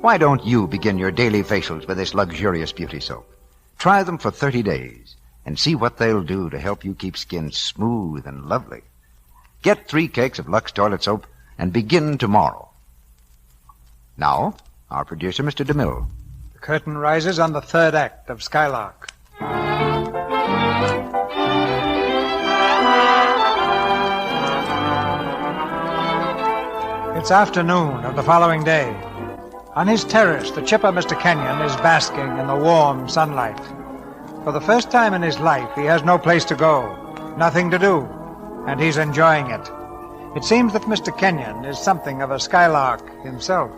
Why don't you begin your daily facials with this luxurious beauty soap? Try them for 30 days. And see what they'll do to help you keep skin smooth and lovely. Get 3 cakes of Lux toilet soap and begin tomorrow. Now, our producer, Mr. DeMille. The curtain rises on the 3rd act of Skylark. It's afternoon of the following day. On his terrace, the chipper Mr. Kenyon is basking in the warm sunlight. For the first time in his life, he has no place to go, nothing to do, and he's enjoying it. It seems that Mr. Kenyon is something of a Skylark himself.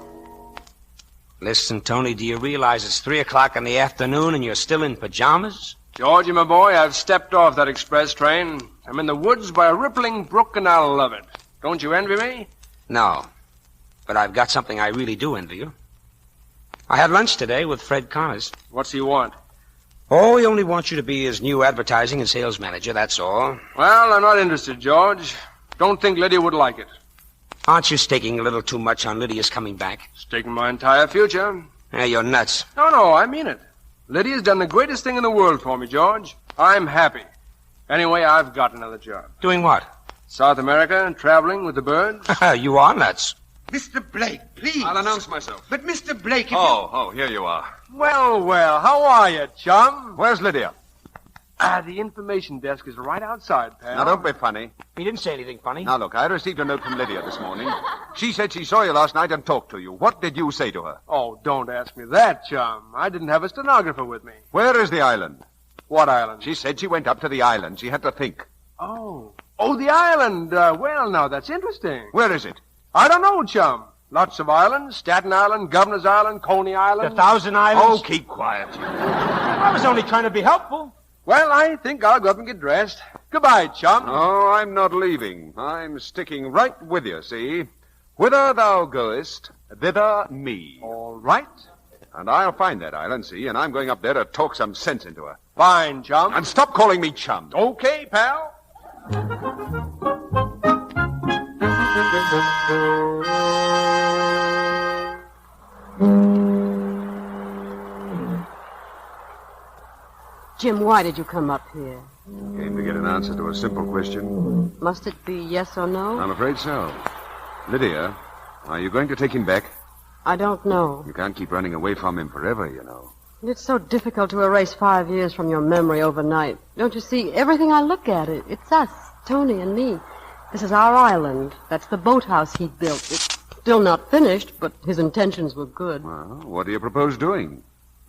Listen, Tony, do you realize it's 3 o'clock in the afternoon and you're still in pajamas? Georgie, my boy, I've stepped off that express train. I'm in the woods by a rippling brook, and I love it. Don't you envy me? No. But I've got something I really do envy you. I had lunch today with Fred Connors. What's he want? Oh, he only wants you to be his new advertising and sales manager, that's all. Well, I'm not interested, George. Don't think Lydia would like it. Aren't you staking a little too much on Lydia's coming back? Staking my entire future. Yeah, you're nuts. No, I mean it. Lydia's done the greatest thing in the world for me, George. I'm happy. Anyway, I've got another job. Doing what? South America and traveling with the birds. You are nuts. Mr. Blake, please. I'll announce myself. But Mr. Blake, if Oh, here you are. Well, how are you, chum? Where's Lydia? The information desk is right outside, pal. Now, don't be funny. He didn't say anything funny. Now, look, I received a note from Lydia this morning. She said she saw you last night and talked to you. What did you say to her? Oh, don't ask me that, chum. I didn't have a stenographer with me. Where is the island? What island? She said she went up to the island. She had to think. Oh, the island. Well, now, that's interesting. Where is it? I don't know, chum. Lots of islands. Staten Island, Governor's Island, Coney Island. 1,000 Islands. Oh, keep quiet. I was only trying to be helpful. Well, I think I'll go up and get dressed. Goodbye, chum. Oh, I'm not leaving. I'm sticking right with you, see? Whither thou goest, thither me. All right. And I'll find that island, see, and I'm going up there to talk some sense into her. Fine, chum. And stop calling me chum. Okay, pal. Jim, why did you come up here? Came to get an answer to a simple question. Must it be yes or no? I'm afraid so. Lydia, are you going to take him back? I don't know. You can't keep running away from him forever, you know. It's so difficult to erase 5 years from your memory overnight. Don't you see? Everything I look at, it's us, Tony and me. This is our island. That's the boathouse he built. It's still not finished, but his intentions were good. Well, what do you propose doing?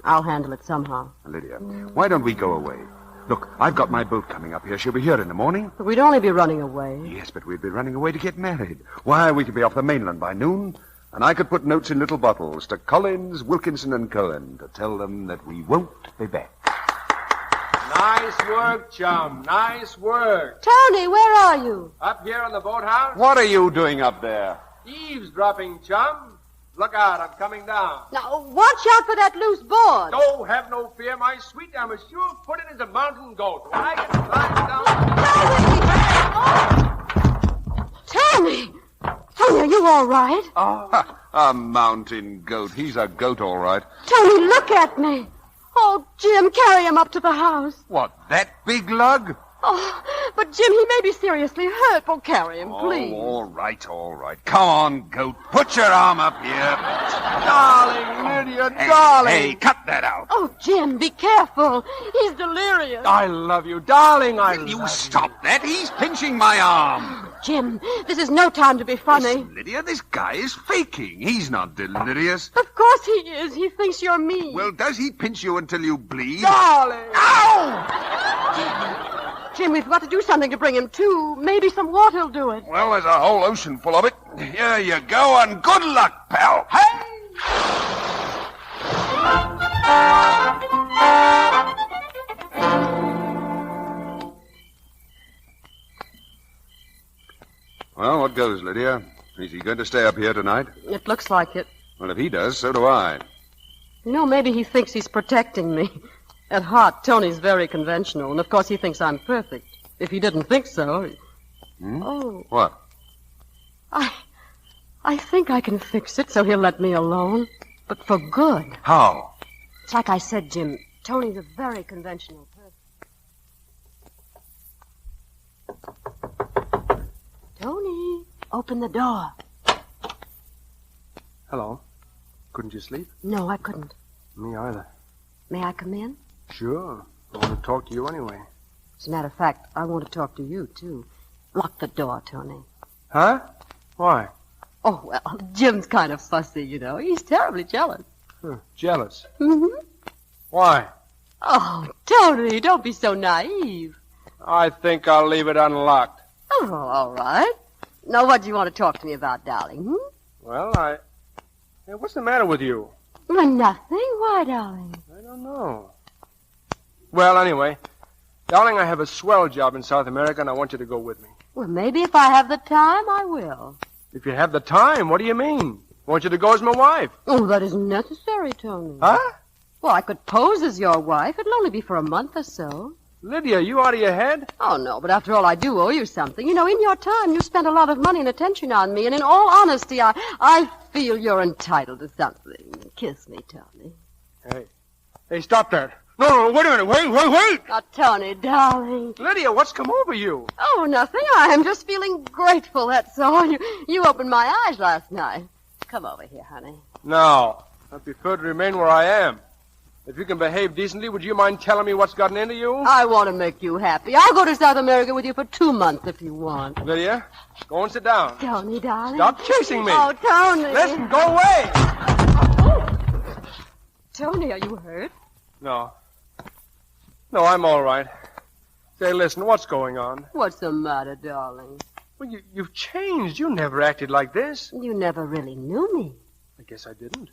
I'll handle it somehow. Lydia, why don't we go away? Look, I've got my boat coming up here. She'll be here in the morning. But we'd only be running away. Yes, but we'd be running away to get married. Why, we could be off the mainland by noon, and I could put notes in little bottles to Collins, Wilkinson, and Cohen to tell them that we won't be back. Nice work, chum. Nice work. Tony, where are you? Up here on the boathouse? What are you doing up there? Eavesdropping, chum. Look out, I'm coming down. Now, watch out for that loose board. Oh, have no fear, my sweet. I'm as sure footed as a mountain goat. When I get climbed down... Tony! Tony, are you all right? A mountain goat. He's a goat, all right. Tony, look at me. Oh, Jim, carry him up to the house. What, that big lug? Oh, but Jim, he may be seriously hurt. Oh, carry him, please. Oh, all right, all right. Come on, goat. Put your arm up here. Darling, Lydia, darling. Hey, cut that out. Oh, Jim, be careful. He's delirious. I love you, darling. Will you stop that? He's pinching my arm. Jim, this is no time to be funny. Listen, Lydia, this guy is faking. He's not delirious. Of course he is. He thinks you're me. Well, does he pinch you until you bleed? Darling. Ow! Jim, we've got to do something to bring him to. Maybe some water will do it. Well, there's a whole ocean full of it. Here you go, and good luck, pal. Hey! Well, what goes, Lydia? Is he going to stay up here tonight? It looks like it. Well, if he does, so do I. You know, maybe he thinks he's protecting me. At heart, Tony's very conventional, and of course he thinks I'm perfect. If he didn't think so... Oh. What? I think I can fix it so he'll let me alone. But for good. How? It's like I said, Jim. Tony's a very conventional person. Tony, open the door. Hello. Couldn't you sleep? No, I couldn't. Me either. May I come in? Sure. I want to talk to you anyway. As a matter of fact, I want to talk to you, too. Lock the door, Tony. Huh? Why? Oh, well, Jim's kind of fussy, you know. He's terribly jealous. Jealous? Mm-hmm. Why? Oh, Tony, don't be so naive. I think I'll leave it unlocked. Oh, all right. Now, what do you want to talk to me about, darling? Well, Hey, what's the matter with you? Well, nothing. Why, darling? I don't know. Well, anyway, darling, I have a swell job in South America, and I want you to go with me. Well, maybe if I have the time, I will. If you have the time, what do you mean? I want you to go as my wife. Oh, that isn't necessary, Tony. Huh? Well, I could pose as your wife. It'll only be for a month or so. Lydia, you out of your head? Oh, no, but after all, I do owe you something. You know, in your time, you spent a lot of money and attention on me, and in all honesty, I feel you're entitled to something. Kiss me, Tony. Hey, stop that. No, wait a minute. Wait. Now, Tony, darling. Lydia, what's come over you? Oh, nothing. I am just feeling grateful, that's all. You opened my eyes last night. Come over here, honey. No, I prefer to remain where I am. If you can behave decently, would you mind telling me what's gotten into you? I want to make you happy. I'll go to South America with you for 2 months if you want. Lydia, go and sit down. Tony, darling. Stop chasing me. Oh, Tony. Listen, go away. Oh. Tony, are you hurt? No, I'm all right. Say, listen, what's going on? What's the matter, darling? Well, you've changed. You never acted like this. You never really knew me. I guess I didn't.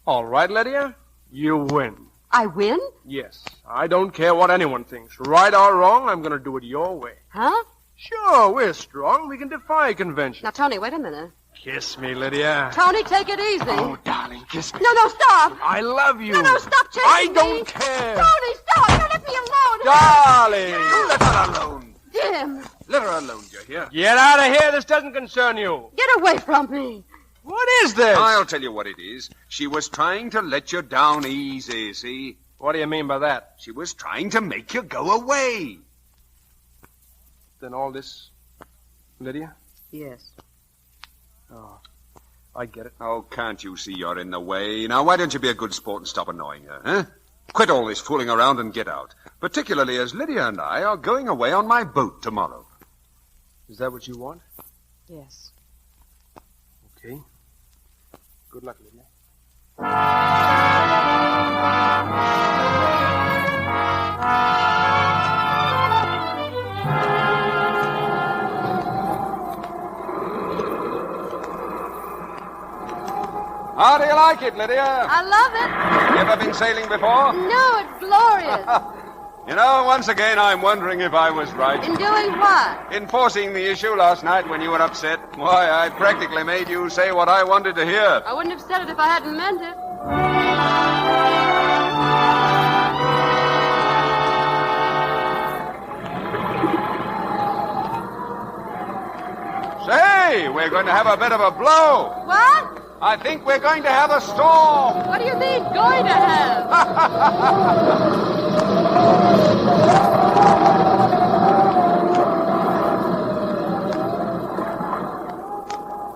All right, Lydia, you win. I win? Yes. I don't care what anyone thinks. Right or wrong, I'm going to do it your way. Huh? Sure, we're strong. We can defy convention. Now, Tony, wait a minute. Kiss me, Lydia. Tony, take it easy. Oh, darling, kiss me. No, stop. I love you. No, stop chasing I me. don't care. Tony, stop. Now let me alone. Darling. You let her alone. Jim. Let her alone, you hear? Get out of here. This doesn't concern you. Get away from me. What is this? I'll tell you what it is. She was trying to let you down easy, see? What do you mean by that? She was trying to make you go away. Then all this, Lydia? Yes. Oh, I get it. Oh, can't you see you're in the way? Now, why don't you be a good sport and stop annoying her, huh? Quit all this fooling around and get out. Particularly as Lydia and I are going away on my boat tomorrow. Is that what you want? Yes. Okay. Good luck, Lydia. How do you like it, Lydia? I love it. You ever been sailing before? No, it's glorious. You know, once again, I'm wondering if I was right. In doing what? In forcing the issue last night when you were upset. Why, I practically made you say what I wanted to hear. I wouldn't have said it if I hadn't meant it. Say, we're going to have a bit of a blow. What? I think we're going to have a storm. What do you mean, going to have?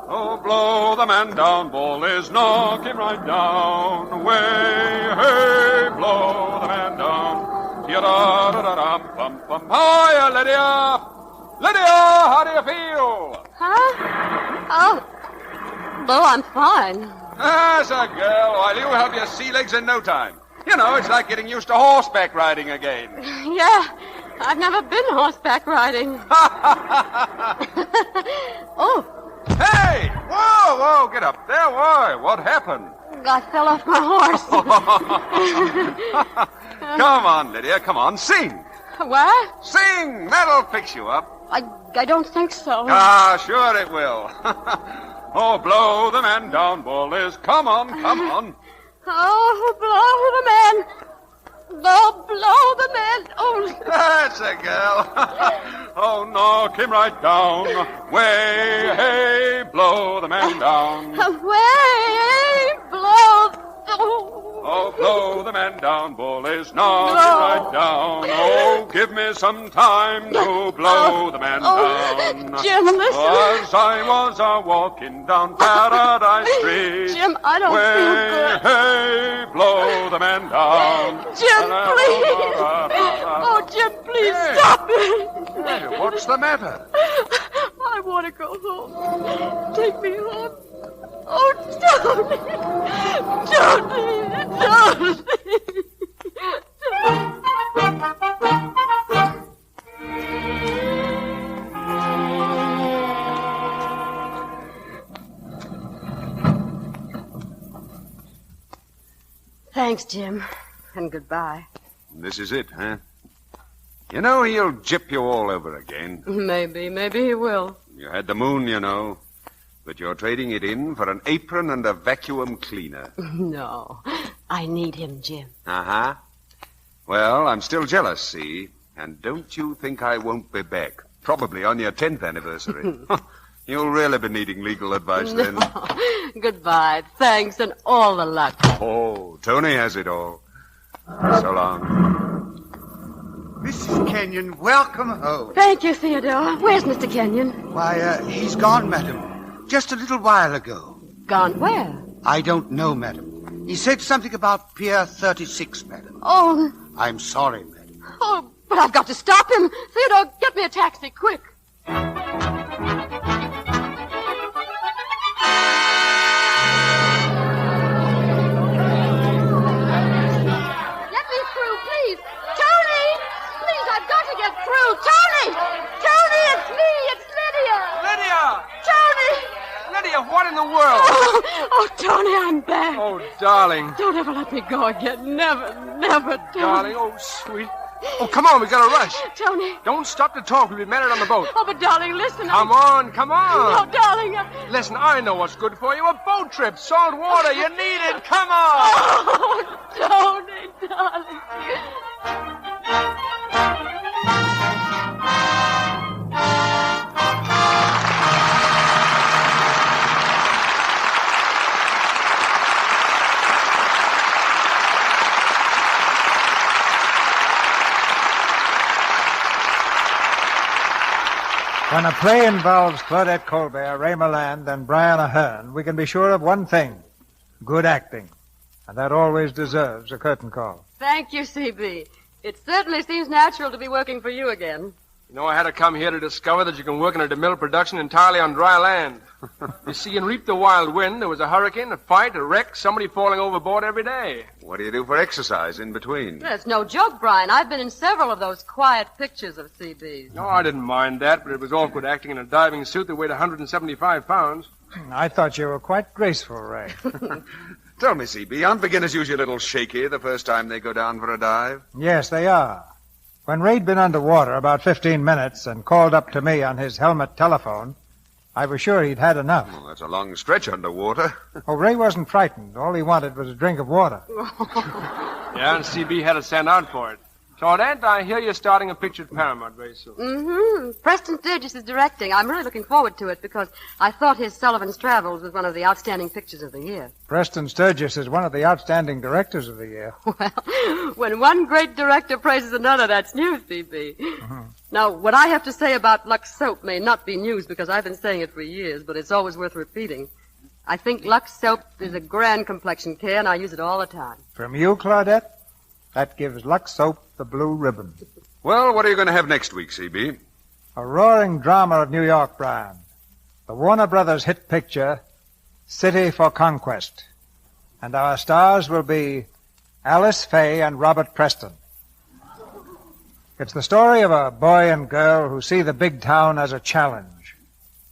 Oh, blow the man down, bullies, knock him right down. Away, hey, blow the man down. Yada-da-da-dum-bum-bum. Hiya, Lydia! Lydia, how do you feel? Huh? Oh, I'm fine. As a girl, why, you have your sea legs in no time. You know, it's like getting used to horseback riding again. Yeah, I've never been horseback riding. Oh. Hey! Whoa, get up there. Why? What happened? I fell off my horse. Come on, Lydia, come on, sing. What? Sing! That'll fix you up. I don't think so. Ah, sure it will. Oh, blow the man down, bullies. Come on. Oh, blow the man. Blow the man. Oh. That's a girl. Oh, knock him right down. Way, hey, blow the man down. Way, blow. Oh, blow the man down, bullies. Knock him right down. Oh, give me some time to blow the man down. Jim, listen. As I was a-walking down Paradise Street. Jim, I don't feel good. Hey, blow the man down. Jim, please. Oh, Jim, please stop it. Hey, what's the matter? I want to go home. Take me home. Oh, Tony. Thanks, Jim. And goodbye. This is it, huh? You know, he'll gyp you all over again. Maybe he will. You had the moon, you know. But you're trading it in for an apron and a vacuum cleaner. No, I need him, Jim. Uh-huh. Well, I'm still jealous, see? And don't you think I won't be back. Probably on your 10th anniversary. You'll really be needing legal advice then. Goodbye. Thanks and all the luck. Oh, Tony has it all. So long. Mrs. Kenyon, welcome home. Thank you, Theodore. Where's Mr. Kenyon? Why, he's gone, madam. Just a little while ago. Gone where? I don't know, madam. He said something about Pier 36, madam. Oh. I'm sorry, madam. Oh, but I've got to stop him. Theodore, get me a taxi, quick. Tony! Tony, it's me! It's Lydia! Lydia! Tony! Lydia, what in the world? Oh, Tony, I'm back. Oh, darling. Don't ever let me go again. Never, never, Tony. Darling, oh, sweet. Oh, come on, we gotta rush. Tony. Don't stop to talk. We'll be married on the boat. Oh, but darling, listen. Come on. No, darling. Listen, I know what's good for you. A boat trip, salt water. You need it. Come on. Oh, Tony, darling. When a play involves Claudette Colbert, Ray Milland, and Brian Ahern, we can be sure of one thing: good acting. And that always deserves a curtain call. Thank you, C.B. It certainly seems natural to be working for you again. You know, I had to come here to discover that you can work in a DeMille production entirely on dry land. You see, in Reap the Wild Wind, there was a hurricane, a fight, a wreck, somebody falling overboard every day. What do you do for exercise in between? That's no joke, Brian. I've been in several of those quiet pictures of C.B.'s. No, I didn't mind that, but it was awkward acting in a diving suit that weighed 175 pounds. I thought you were quite graceful, Ray. Tell me, C.B., aren't beginners usually a little shaky the first time they go down for a dive? Yes, they are. When Ray'd been underwater about 15 minutes and called up to me on his helmet telephone, I was sure he'd had enough. Well, that's a long stretch underwater. Oh, Ray wasn't frightened. All he wanted was a drink of water. Yeah, and C.B. had to stand out for it. Claudette, I hear you're starting a picture at Paramount very soon. Mm-hmm. Preston Sturgis is directing. I'm really looking forward to it because I thought his Sullivan's Travels was one of the outstanding pictures of the year. Preston Sturgis is one of the outstanding directors of the year. Well, when one great director praises another, that's news, C.B. Mm-hmm. Now, what I have to say about Lux Soap may not be news because I've been saying it for years, but it's always worth repeating. I think Lux Soap is a grand complexion care, and I use it all the time. From you, Claudette? That gives Lux Soap the blue ribbon. Well, what are you going to have next week, C.B.? A roaring drama of New York, Brian. The Warner Brothers hit picture, City for Conquest. And our stars will be Alice Faye and Robert Preston. It's the story of a boy and girl who see the big town as a challenge,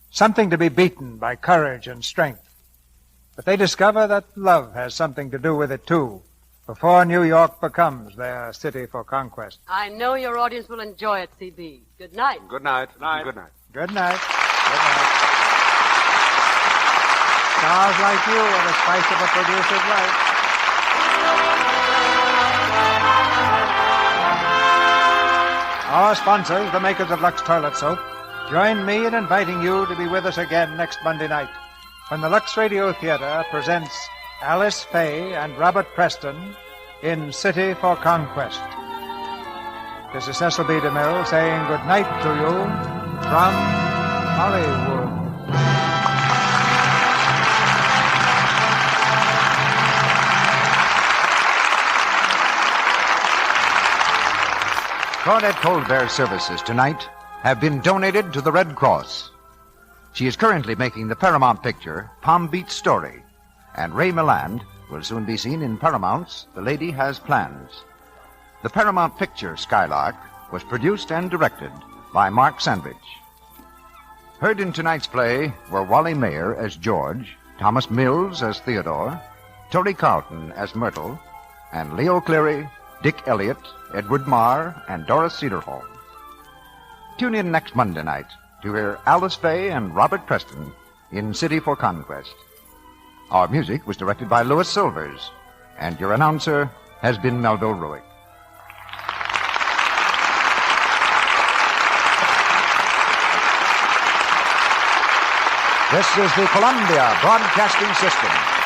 something to be beaten by courage and strength. But they discover that love has something to do with it, too, before New York becomes their city for conquest. I know your audience will enjoy it, C.B. Good night. Good night. Good night. Good night. Good night. Good night. Stars like you are the spice of a producer's life. Our sponsors, the makers of Lux Toilet Soap, join me in inviting you to be with us again next Monday night when the Lux Radio Theater presents Alice Faye and Robert Preston in City for Conquest. This is Cecil B. DeMille saying good night to you from Hollywood. Claudette Colbert's services tonight have been donated to the Red Cross. She is currently making the Paramount picture Palm Beach Story, and Ray Milland will soon be seen in Paramount's The Lady Has Plans. The Paramount picture Skylark was produced and directed by Mark Sandridge. Heard in tonight's play were Wally Mayer as George, Thomas Mills as Theodore, Torrey Carlton as Myrtle, and Leo Cleary, Dick Elliott, Edward Marr, and Doris Cederholm. Tune in next Monday night to hear Alice Faye and Robert Preston in City for Conquest. Our music was directed by Louis Silvers, and your announcer has been Melville Ruick. This is the Columbia Broadcasting System.